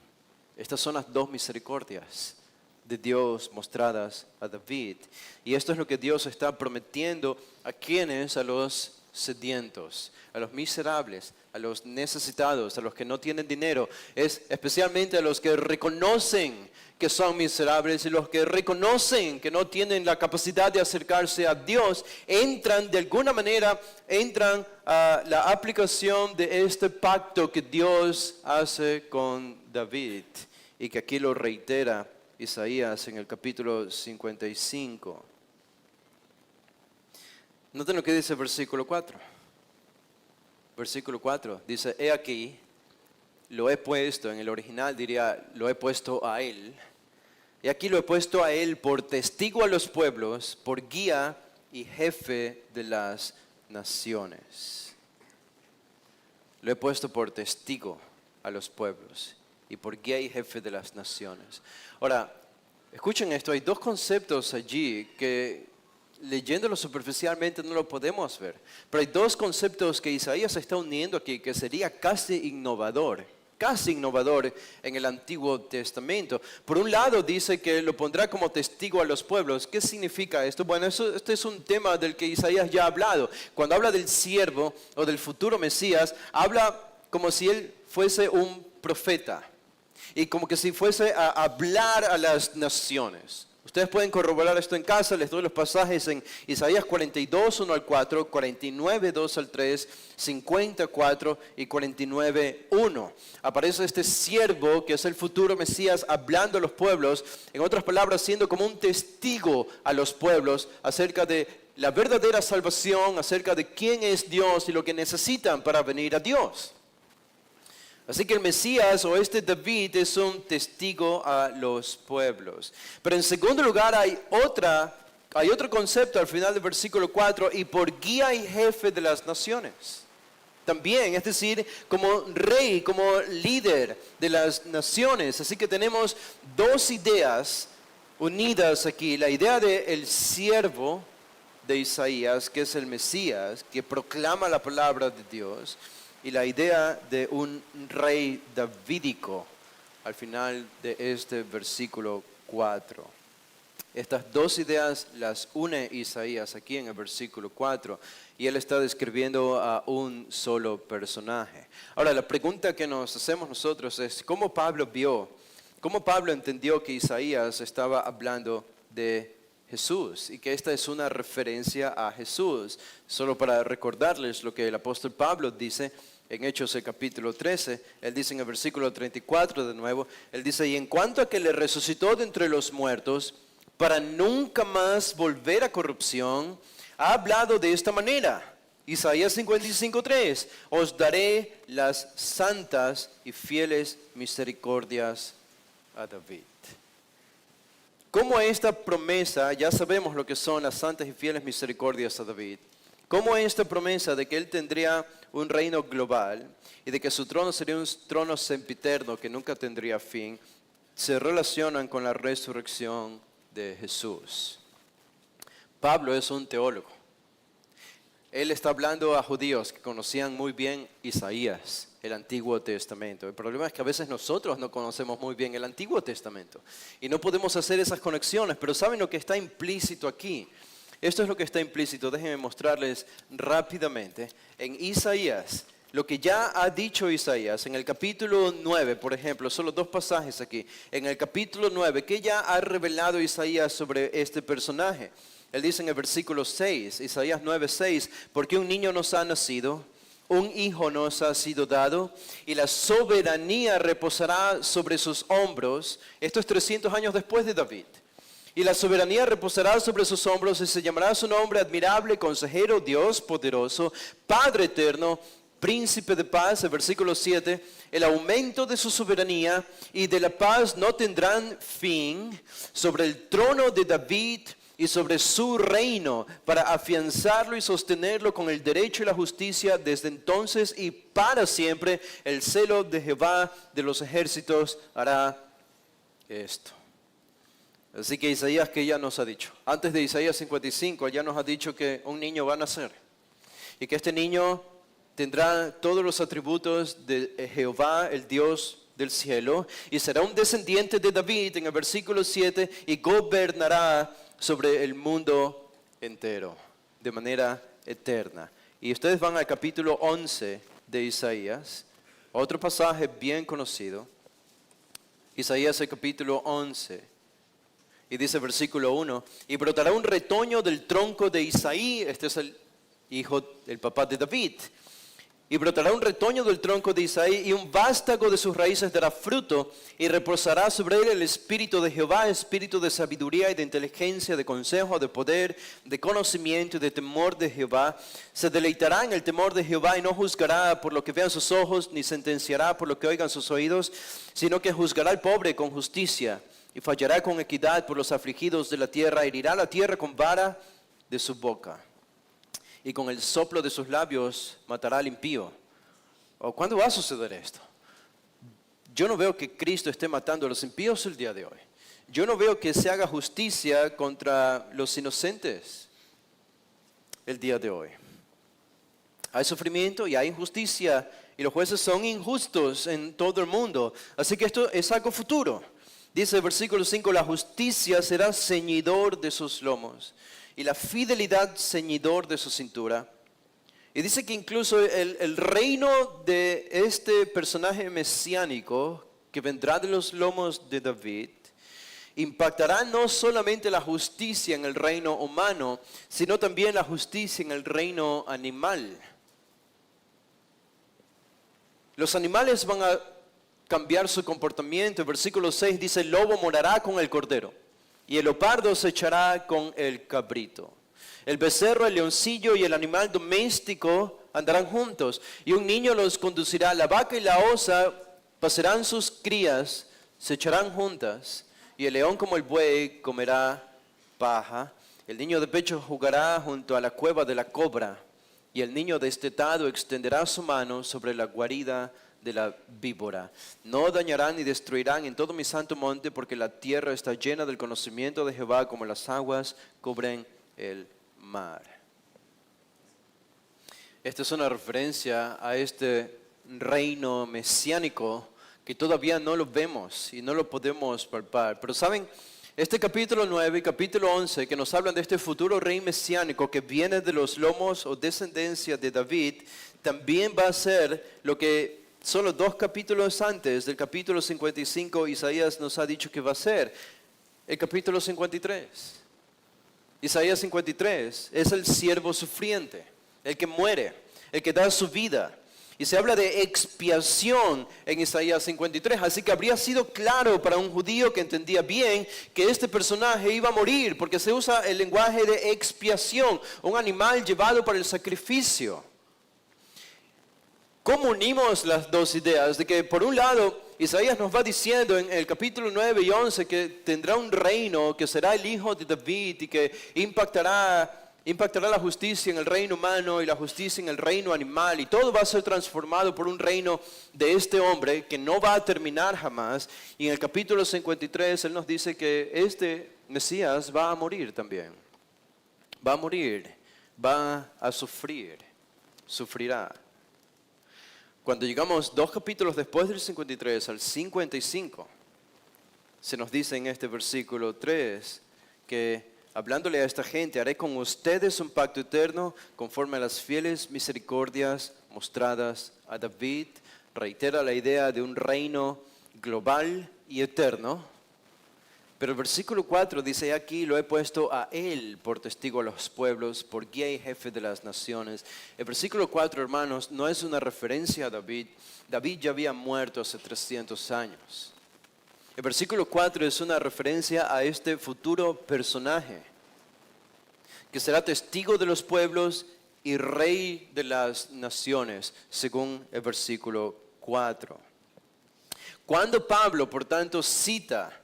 A: Estas son las dos misericordias de Dios mostradas a David. Y esto es lo que Dios está prometiendo a quienes, a los sedientos, a los miserables, a los necesitados, a los que no tienen dinero, es especialmente a los que reconocen que son miserables y los que reconocen que no tienen la capacidad de acercarse a Dios, entran de alguna manera, entran a la aplicación de este pacto que Dios hace con David y que aquí lo reitera Isaías en el capítulo 55. Noten lo que dice el versículo 4. Versículo 4 dice, he aquí, lo he puesto, en el original diría, lo he puesto a él. Y aquí lo he puesto a él por testigo a los pueblos, por guía y jefe de las naciones. Lo he puesto por testigo a los pueblos y por guía y jefe de las naciones. Ahora, escuchen esto, hay dos conceptos allí que leyéndolo superficialmente no lo podemos ver. Pero hay dos conceptos que Isaías está uniendo aquí que sería casi innovador en el Antiguo Testamento. Por un lado dice que lo pondrá como testigo a los pueblos. ¿Qué significa esto? Bueno, este es un tema del que Isaías ya ha hablado. Cuando habla del siervo o del futuro Mesías, habla como si él fuese un profeta y como que si fuese a hablar a las naciones. Ustedes pueden corroborar esto en casa, les doy los pasajes en Isaías 42, 1 al 4, 49, 2 al 3, 54 y 49, 1. Aparece este siervo que es el futuro Mesías hablando a los pueblos, en otras palabras, siendo como un testigo a los pueblos acerca de la verdadera salvación, acerca de quién es Dios y lo que necesitan para venir a Dios. Así que el Mesías o este David es un testigo a los pueblos. Pero en segundo lugar hay otro concepto al final del versículo 4, y por guía y jefe de las naciones. También, es decir, como rey, como líder de las naciones. Así que tenemos dos ideas unidas aquí. La idea del siervo de Isaías, que es el Mesías, que proclama la palabra de Dios. Y la idea de un rey davídico al final de este versículo 4. Estas dos ideas las une Isaías aquí en el versículo 4 y él está describiendo a un solo personaje. Ahora, la pregunta que nos hacemos nosotros es, ¿cómo Pablo entendió que Isaías estaba hablando de Jesús y que esta es una referencia a Jesús? Solo para recordarles lo que el apóstol Pablo dice en Hechos el capítulo 13, él dice en el versículo 34 de nuevo, él dice, y en cuanto a que le resucitó de entre los muertos, para nunca más volver a corrupción, ha hablado de esta manera. Isaías 55:3, os daré las santas y fieles misericordias a David. Como esta promesa, ya sabemos lo que son las santas y fieles misericordias a David. cómo esta promesa de que Él tendría un reino global y de que su trono sería un trono sempiterno que nunca tendría fin, se relacionan con la resurrección de Jesús. Pablo es un teólogo. Él está hablando a judíos que conocían muy bien Isaías, el Antiguo Testamento. El problema es que a veces nosotros no conocemos muy bien el Antiguo Testamento y no podemos hacer esas conexiones, pero ¿saben lo que está implícito aquí? Esto es lo que está implícito. Déjenme mostrarles rápidamente. En Isaías, lo que ya ha dicho Isaías, en el capítulo 9, por ejemplo, solo 2 pasajes aquí. En el capítulo 9, ¿qué ya ha revelado Isaías sobre este personaje? Él dice en el versículo 6, Isaías 9:6, porque un niño nos ha nacido, un hijo nos ha sido dado, y la soberanía reposará sobre sus hombros. Esto es 300 años después de David. Y la soberanía reposará sobre sus hombros y se llamará su nombre admirable, consejero, Dios poderoso, Padre eterno, príncipe de paz. El versículo 7, el aumento de su soberanía y de la paz no tendrán fin sobre el trono de David y sobre su reino, para afianzarlo y sostenerlo con el derecho y la justicia desde entonces y para siempre. El celo de Jehová de los ejércitos hará esto. Así que Isaías, que ya nos ha dicho, antes de Isaías 55, ya nos ha dicho que un niño va a nacer y que este niño tendrá todos los atributos de Jehová, el Dios del cielo, y será un descendiente de David en el versículo 7 y gobernará sobre el mundo entero de manera eterna. Y ustedes van al capítulo 11 de Isaías, otro pasaje bien conocido. Isaías el capítulo 11, y dice versículo 1, y brotará un retoño del tronco de Isaí, este es el hijo, el papá de David. Y brotará un retoño del tronco de Isaí, y un vástago de sus raíces dará fruto, y reposará sobre él el espíritu de Jehová, espíritu de sabiduría y de inteligencia, de consejo, de poder, de conocimiento y de temor de Jehová. Se deleitará en el temor de Jehová y no juzgará por lo que vean sus ojos, ni sentenciará por lo que oigan sus oídos, sino que juzgará al pobre con justicia y fallará con equidad por los afligidos de la tierra. Herirá la tierra con vara de su boca, y con el soplo de sus labios matará al impío. ¿Cuándo va a suceder esto? Yo no veo que Cristo esté matando a los impíos el día de hoy. Yo no veo que se haga justicia contra los inocentes el día de hoy. Hay sufrimiento y hay injusticia, y los jueces son injustos en todo el mundo. Así que esto es algo futuro. Dice el versículo 5, la justicia será ceñidor de sus lomos y la fidelidad ceñidor de su cintura. Y dice que incluso el reino de este personaje mesiánico que vendrá de los lomos de David impactará no solamente la justicia en el reino humano, sino también la justicia en el reino animal. Los animales van a cambiar su comportamiento. El versículo 6 dice, el lobo morará con el cordero y el leopardo se echará con el cabrito. El becerro, el leoncillo y el animal doméstico andarán juntos, y un niño los conducirá. La vaca y la osa pasarán sus crías, se echarán juntas, y el león como el buey comerá paja. El niño de pecho jugará junto a la cueva de la cobra, y el niño destetado extenderá su mano sobre la guarida de la víbora. No dañarán ni destruirán en todo mi santo monte, porque la tierra está llena del conocimiento de Jehová, como las aguas cubren el mar. Esta es una referencia a este reino mesiánico que todavía no lo vemos y no lo podemos palpar. Pero saben, este capítulo 9 y capítulo 11 que nos hablan de este futuro rey mesiánico que viene de los lomos o descendencia de David, también va a ser lo que solo 2 capítulos antes del capítulo 55 Isaías nos ha dicho que va a ser el capítulo 53. Isaías 53 es el siervo sufriente, el que muere, el que da su vida. Y se habla de expiación en Isaías 53. Así que habría sido claro para un judío que entendía bien que este personaje iba a morir, porque se usa el lenguaje de expiación, un animal llevado para el sacrificio. ¿Cómo unimos las dos ideas? De que por un lado Isaías nos va diciendo en el capítulo 9 y 11 que tendrá un reino, que será el hijo de David y que impactará impactará la justicia en el reino humano y la justicia en el reino animal, y todo va a ser transformado por un reino de este hombre que no va a terminar jamás. Y en el capítulo 53 Él nos dice que este Mesías va a morir también. Va a morir, va a sufrir, sufrirá. Cuando llegamos 2 capítulos después del 53 al 55, se nos dice en este versículo 3 que hablándole a esta gente, haré con ustedes un pacto eterno conforme a las fieles misericordias mostradas a David. Reitera la idea de un reino global y eterno. Pero el versículo 4 dice, aquí lo he puesto a él por testigo a los pueblos, por guía y jefe de las naciones. El versículo 4, hermanos, no es una referencia a David. David ya había muerto hace 300 años. El versículo 4 es una referencia a este futuro personaje que será testigo de los pueblos y rey de las naciones, según el versículo 4. Cuando Pablo, por tanto, cita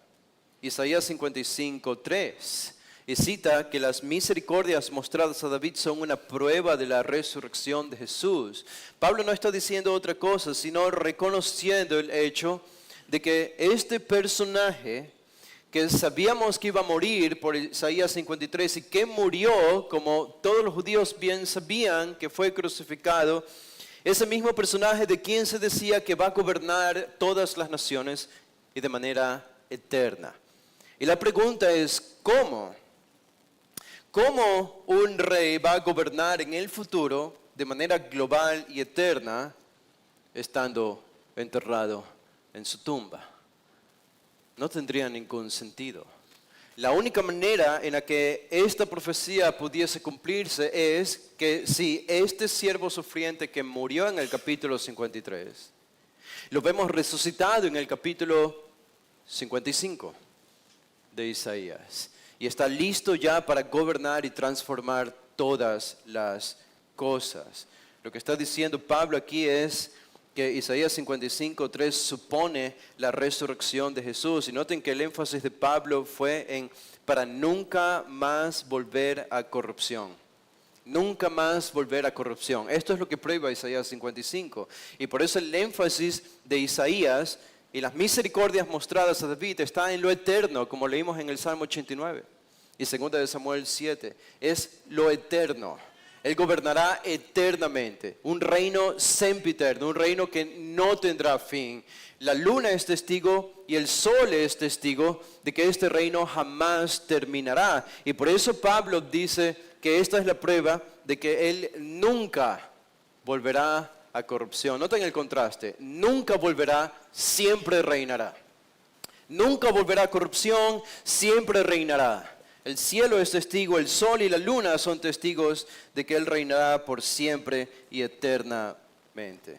A: Isaías 55:3 y cita que las misericordias mostradas a David son una prueba de la resurrección de Jesús, Pablo no está diciendo otra cosa, sino reconociendo el hecho de que este personaje que sabíamos que iba a morir por Isaías 53 y que murió, como todos los judíos bien sabían que fue crucificado, ese mismo personaje de quien se decía que va a gobernar todas las naciones y de manera eterna. Y la pregunta es, ¿cómo? ¿Cómo un rey va a gobernar en el futuro de manera global y eterna estando enterrado en su tumba? No tendría ningún sentido. La única manera en la que esta profecía pudiese cumplirse es que si este siervo sufriente que murió en el capítulo 53, lo vemos resucitado en el capítulo 55 de Isaías, y está listo ya para gobernar y transformar todas las cosas. Lo que está diciendo Pablo aquí es que Isaías 55:3 supone la resurrección de Jesús. Y noten que el énfasis de Pablo fue en para nunca más volver a corrupción. Nunca más volver a corrupción. Esto es lo que prueba Isaías 55. Y por eso el énfasis de Isaías y las misericordias mostradas a David está en lo eterno, como leímos en el Salmo 89 y 2 de Samuel 7. Es lo eterno. Él gobernará eternamente, un reino sempiterno, un reino que no tendrá fin. La luna es testigo y el sol es testigo de que este reino jamás terminará. Y por eso Pablo dice que esta es la prueba de que él nunca volverá a corrupción. Noten el contraste, nunca volverá, siempre reinará. Nunca volverá a corrupción, siempre reinará. El cielo es testigo, el sol y la luna son testigos de que Él reinará por siempre y eternamente.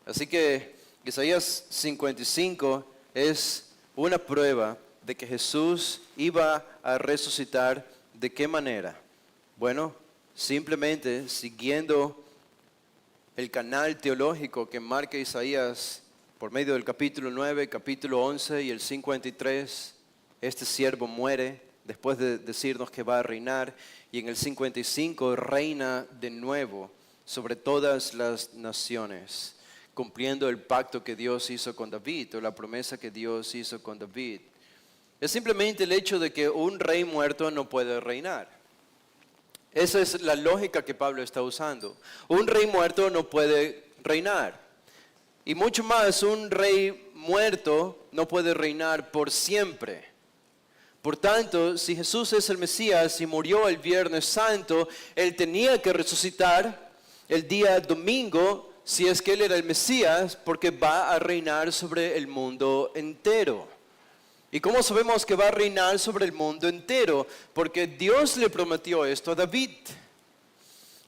A: Así que Isaías 55 es una prueba de que Jesús iba a resucitar. ¿De qué manera? Bueno, simplemente siguiendo el canal teológico que marca Isaías por medio del capítulo 9, capítulo 11 y el 53, este siervo muere después de decirnos que va a reinar, y en el 55 reina de nuevo sobre todas las naciones, cumpliendo el pacto que Dios hizo con David, o la promesa que Dios hizo con David. Es simplemente el hecho de que un rey muerto no puede reinar. Esa es la lógica que Pablo está usando. Un rey muerto no puede reinar. Y mucho más, un rey muerto no puede reinar por siempre. Por tanto, si Jesús es el Mesías y murió el Viernes Santo, Él tenía que resucitar el día domingo, si es que Él era el Mesías, porque va a reinar sobre el mundo entero. ¿Y cómo sabemos que va a reinar sobre el mundo entero? Porque Dios le prometió esto a David.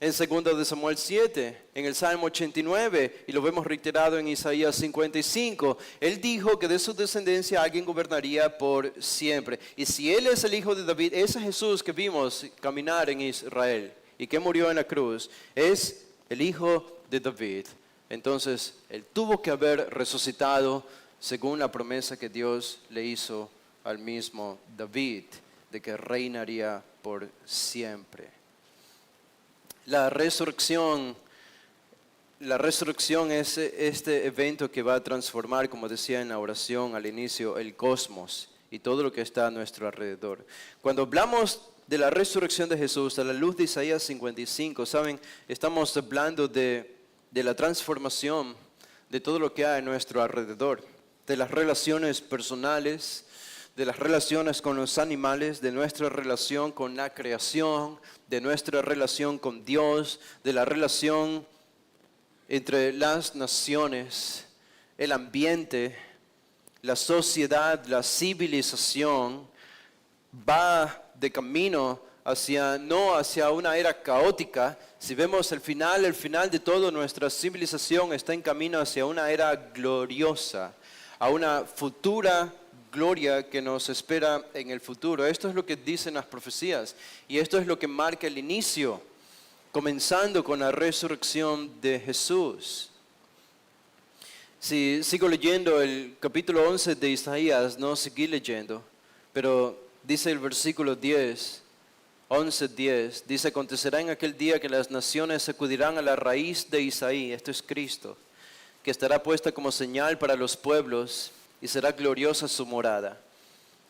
A: En 2 de Samuel 7, en el Salmo 89, y lo vemos reiterado en Isaías 55, Él dijo que de su descendencia alguien gobernaría por siempre. Y si Él es el hijo de David, ese Jesús que vimos caminar en Israel y que murió en la cruz, es el hijo de David. Entonces, Él tuvo que haber resucitado según la promesa que Dios le hizo al mismo David, de que reinaría por siempre. La resurrección es este evento que va a transformar, como decía en la oración al inicio, el cosmos y todo lo que está a nuestro alrededor. Cuando hablamos de la resurrección de Jesús a la luz de Isaías 55, ¿saben? Estamos hablando de la transformación de todo lo que hay a nuestro alrededor, de las relaciones personales, de las relaciones con los animales, de nuestra relación con la creación, de nuestra relación con Dios, de la relación entre las naciones, el ambiente, la sociedad, la civilización, va de camino no hacia una era caótica. Si vemos el final de todo, nuestra civilización está en camino hacia una era gloriosa, a una futura gloria que nos espera en el futuro. Esto es lo que dicen las profecías y esto es lo que marca el inicio, comenzando con la resurrección de Jesús. Si sigo leyendo el capítulo 11 de Isaías, no seguí leyendo, pero dice el versículo 10, 11:10, dice: acontecerá en aquel día que las naciones acudirán a la raíz de Isaí, esto es Cristo, que estará puesta como señal para los pueblos y será gloriosa su morada.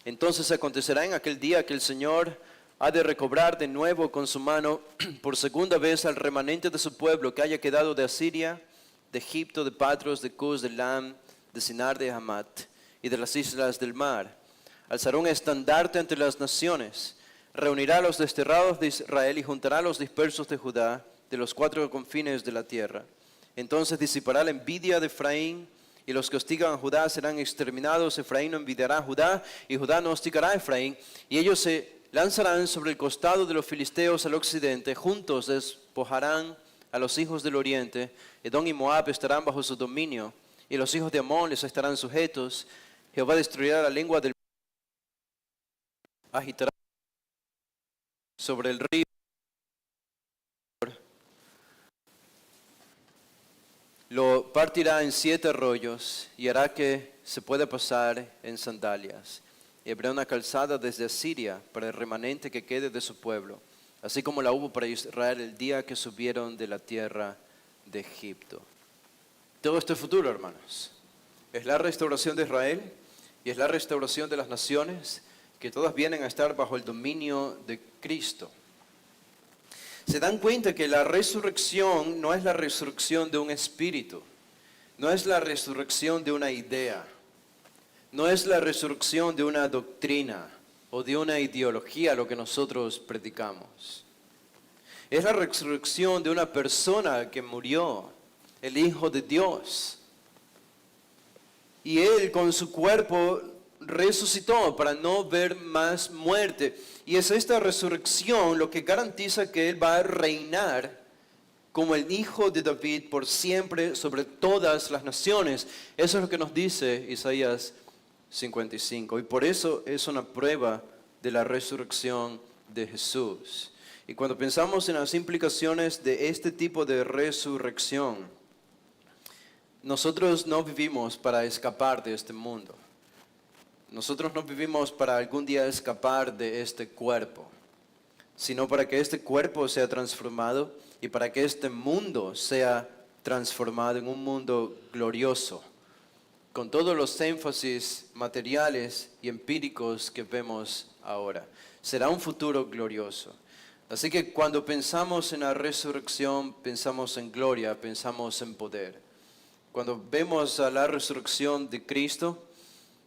A: Entonces acontecerá en aquel día que el Señor ha de recobrar de nuevo con su mano por segunda vez al remanente de su pueblo que haya quedado de Asiria, de Egipto, de Patros, de Cus, de Lam, de Sinar, de Hamat y de las islas del mar. Alzará un estandarte entre las naciones, reunirá a los desterrados de Israel y juntará a los dispersos de Judá, de los cuatro confines de la tierra. Entonces disipará la envidia de Efraín, y los que hostigan a Judá serán exterminados. Efraín no envidiará a Judá, y Judá no hostigará a Efraín, y ellos se lanzarán sobre el costado de los filisteos al occidente, juntos despojarán a los hijos del oriente. Edom y Moab estarán bajo su dominio, y los hijos de Amón les estarán sujetos. Jehová destruirá la lengua del agitará sobre el río, lo partirá en 7 arroyos y hará que se pueda pasar en sandalias. Y habrá una calzada desde Asiria para el remanente que quede de su pueblo, así como la hubo para Israel el día que subieron de la tierra de Egipto. Todo esto es futuro, hermanos. Es la restauración de Israel y es la restauración de las naciones, que todas vienen a estar bajo el dominio de Cristo. Se dan cuenta que la resurrección no es la resurrección de un espíritu, no es la resurrección de una idea, no es la resurrección de una doctrina o de una ideología, lo que nosotros predicamos. Es la resurrección de una persona que murió, el Hijo de Dios. Y Él con su cuerpo resucitó para no ver más muerte. Y es esta resurrección lo que garantiza que Él va a reinar como el Hijo de David por siempre sobre todas las naciones. Eso es lo que nos dice Isaías 55. Y por eso es una prueba de la resurrección de Jesús. Y cuando pensamos en las implicaciones de este tipo de resurrección, nosotros no vivimos para escapar de este mundo. Nosotros no vivimos para algún día escapar de este cuerpo, sino para que este cuerpo sea transformado y para que este mundo sea transformado en un mundo glorioso, con todos los énfasis materiales y empíricos que vemos ahora. Será un futuro glorioso. Así que cuando pensamos en la resurrección, pensamos en gloria, pensamos en poder. Cuando vemos a la resurrección de Cristo,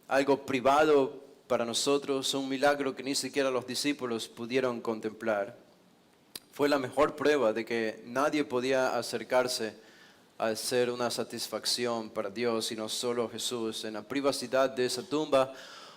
A: algo privado para nosotros, un milagro que ni siquiera los discípulos pudieron contemplar, fue la mejor prueba de que nadie podía acercarse a ser una satisfacción para Dios, sino solo Jesús. En la privacidad de esa tumba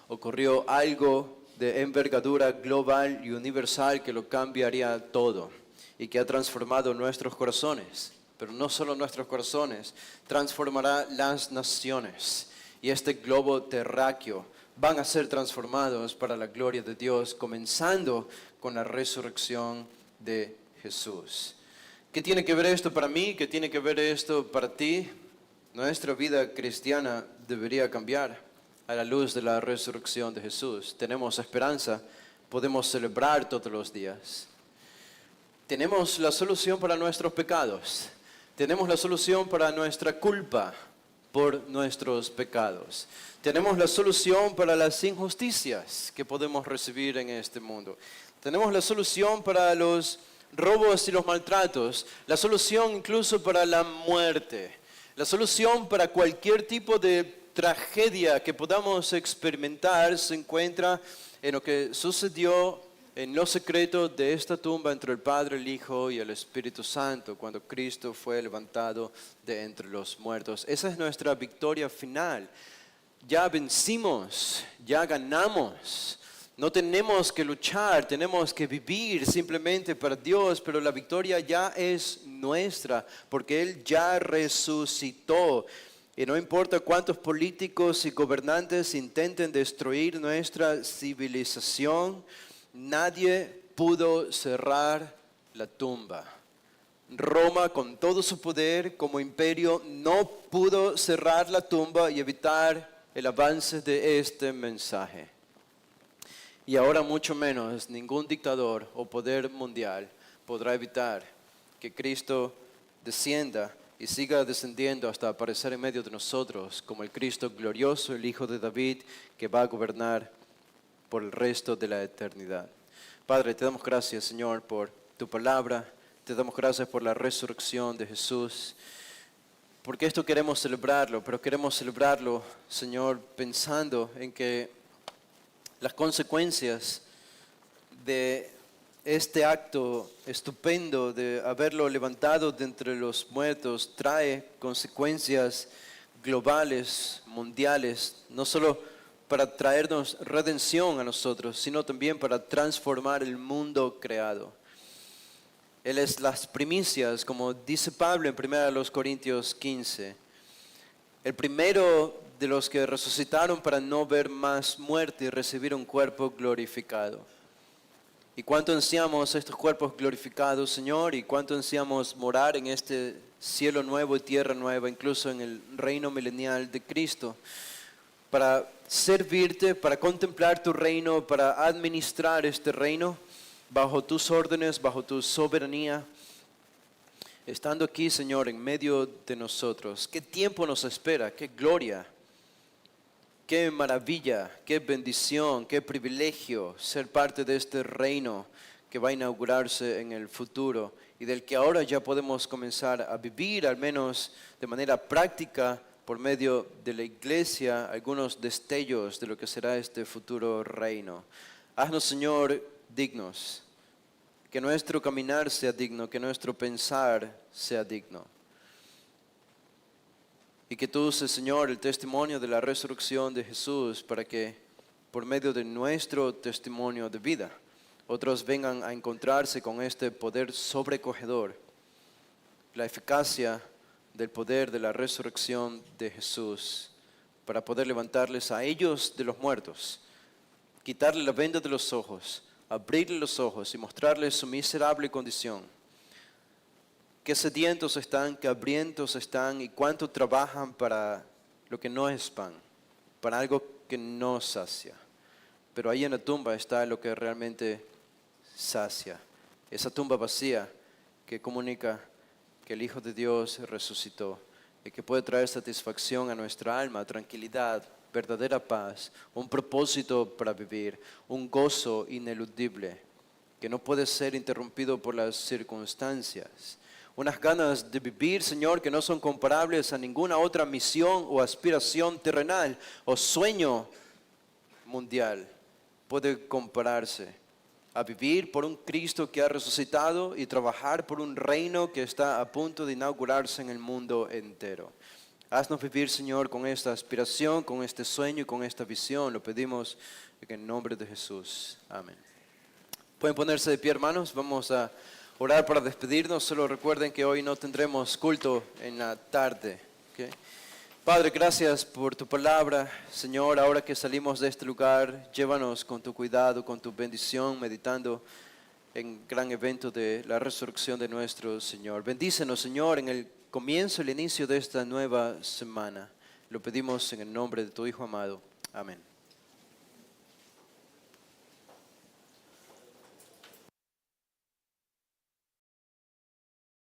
A: ocurrió algo de envergadura global y universal que lo cambiaría todo y que ha transformado nuestros corazones. Pero no solo nuestros corazones, transformará las naciones. Y este globo terráqueo van a ser transformados para la gloria de Dios, comenzando con la resurrección de Jesús. ¿Qué tiene que ver esto para mí? ¿Qué tiene que ver esto para ti? Nuestra vida cristiana debería cambiar a la luz de la resurrección de Jesús. Tenemos esperanza, podemos celebrar todos los días. Tenemos la solución para nuestros pecados. Tenemos la solución para nuestra culpa por nuestros pecados. Tenemos la solución para las injusticias que podemos recibir en este mundo. Tenemos la solución para los robos y los maltratos. La solución incluso para la muerte. La solución para cualquier tipo de tragedia que podamos experimentar se encuentra en lo que sucedió en lo secreto de esta tumba entre el Padre, el Hijo y el Espíritu Santo, cuando Cristo fue levantado de entre los muertos. Esa es nuestra victoria final. Ya vencimos, ya ganamos. No tenemos que luchar, tenemos que vivir simplemente para Dios, pero la victoria ya es nuestra, porque Él ya resucitó. Y no importa cuántos políticos y gobernantes intenten destruir nuestra civilización, nadie pudo cerrar la tumba. Roma, con todo su poder como imperio, no pudo cerrar la tumba y evitar el avance de este mensaje. Y ahora mucho menos ningún dictador o poder mundial podrá evitar que Cristo descienda y siga descendiendo hasta aparecer en medio de nosotros como el Cristo glorioso, el Hijo de David, que va a gobernar por el resto de la eternidad. Padre, te damos gracias, Señor, por tu palabra. Te damos gracias por la resurrección de Jesús. Porque esto queremos celebrarlo, pero queremos celebrarlo, Señor, pensando en que las consecuencias de este acto estupendo de haberlo levantado de entre los muertos trae consecuencias globales, mundiales, no solo para traernos redención a nosotros, sino también para transformar el mundo creado. Él es las primicias, como dice Pablo en 1 Corintios 15. El primero de los que resucitaron para no ver más muerte y recibir un cuerpo glorificado. Y cuánto ansiamos estos cuerpos glorificados, Señor, y cuánto ansiamos morar en este cielo nuevo y tierra nueva, incluso en el reino milenial de Cristo, para servirte, para contemplar tu reino, para administrar este reino bajo tus órdenes, bajo tu soberanía. Estando aquí, Señor, en medio de nosotros, ¿qué tiempo nos espera? ¿Qué gloria? Qué maravilla, qué bendición, qué privilegio ser parte de este reino que va a inaugurarse en el futuro y del que ahora ya podemos comenzar a vivir, al menos de manera práctica, por medio de la iglesia, algunos destellos de lo que será este futuro reino. Haznos, Señor, dignos, que nuestro caminar sea digno, que nuestro pensar sea digno. Y que tú uses, Señor, el testimonio de la resurrección de Jesús para que por medio de nuestro testimonio de vida, otros vengan a encontrarse con este poder sobrecogedor, la eficacia del poder de la resurrección de Jesús, para poder levantarles a ellos de los muertos, quitarle la venda de los ojos, abrirle los ojos y mostrarles su miserable condición. Qué sedientos están, qué hambrientos están y cuánto trabajan para lo que no es pan, para algo que no sacia. Pero ahí en la tumba está lo que realmente sacia. Esa tumba vacía que comunica que el Hijo de Dios resucitó y que puede traer satisfacción a nuestra alma, tranquilidad, verdadera paz, un propósito para vivir, un gozo ineludible que no puede ser interrumpido por las circunstancias. Unas ganas de vivir, Señor, que no son comparables a ninguna otra misión o aspiración terrenal o sueño mundial puede compararse a vivir por un Cristo que ha resucitado y trabajar por un reino que está a punto de inaugurarse en el mundo entero. Haznos vivir, Señor, con esta aspiración, con este sueño y con esta visión. Lo pedimos en el nombre de Jesús. Amén. Pueden ponerse de pie, hermanos. Vamos a orar para despedirnos. Solo recuerden que hoy no tendremos culto en la tarde. ¿Okay? Padre, gracias por tu palabra. Señor, ahora que salimos de este lugar, llévanos con tu cuidado, con tu bendición, meditando en el gran evento de la resurrección de nuestro Señor. Bendícenos, Señor, en el comienzo, el inicio de esta nueva semana. Lo pedimos en el nombre de tu Hijo amado. Amén.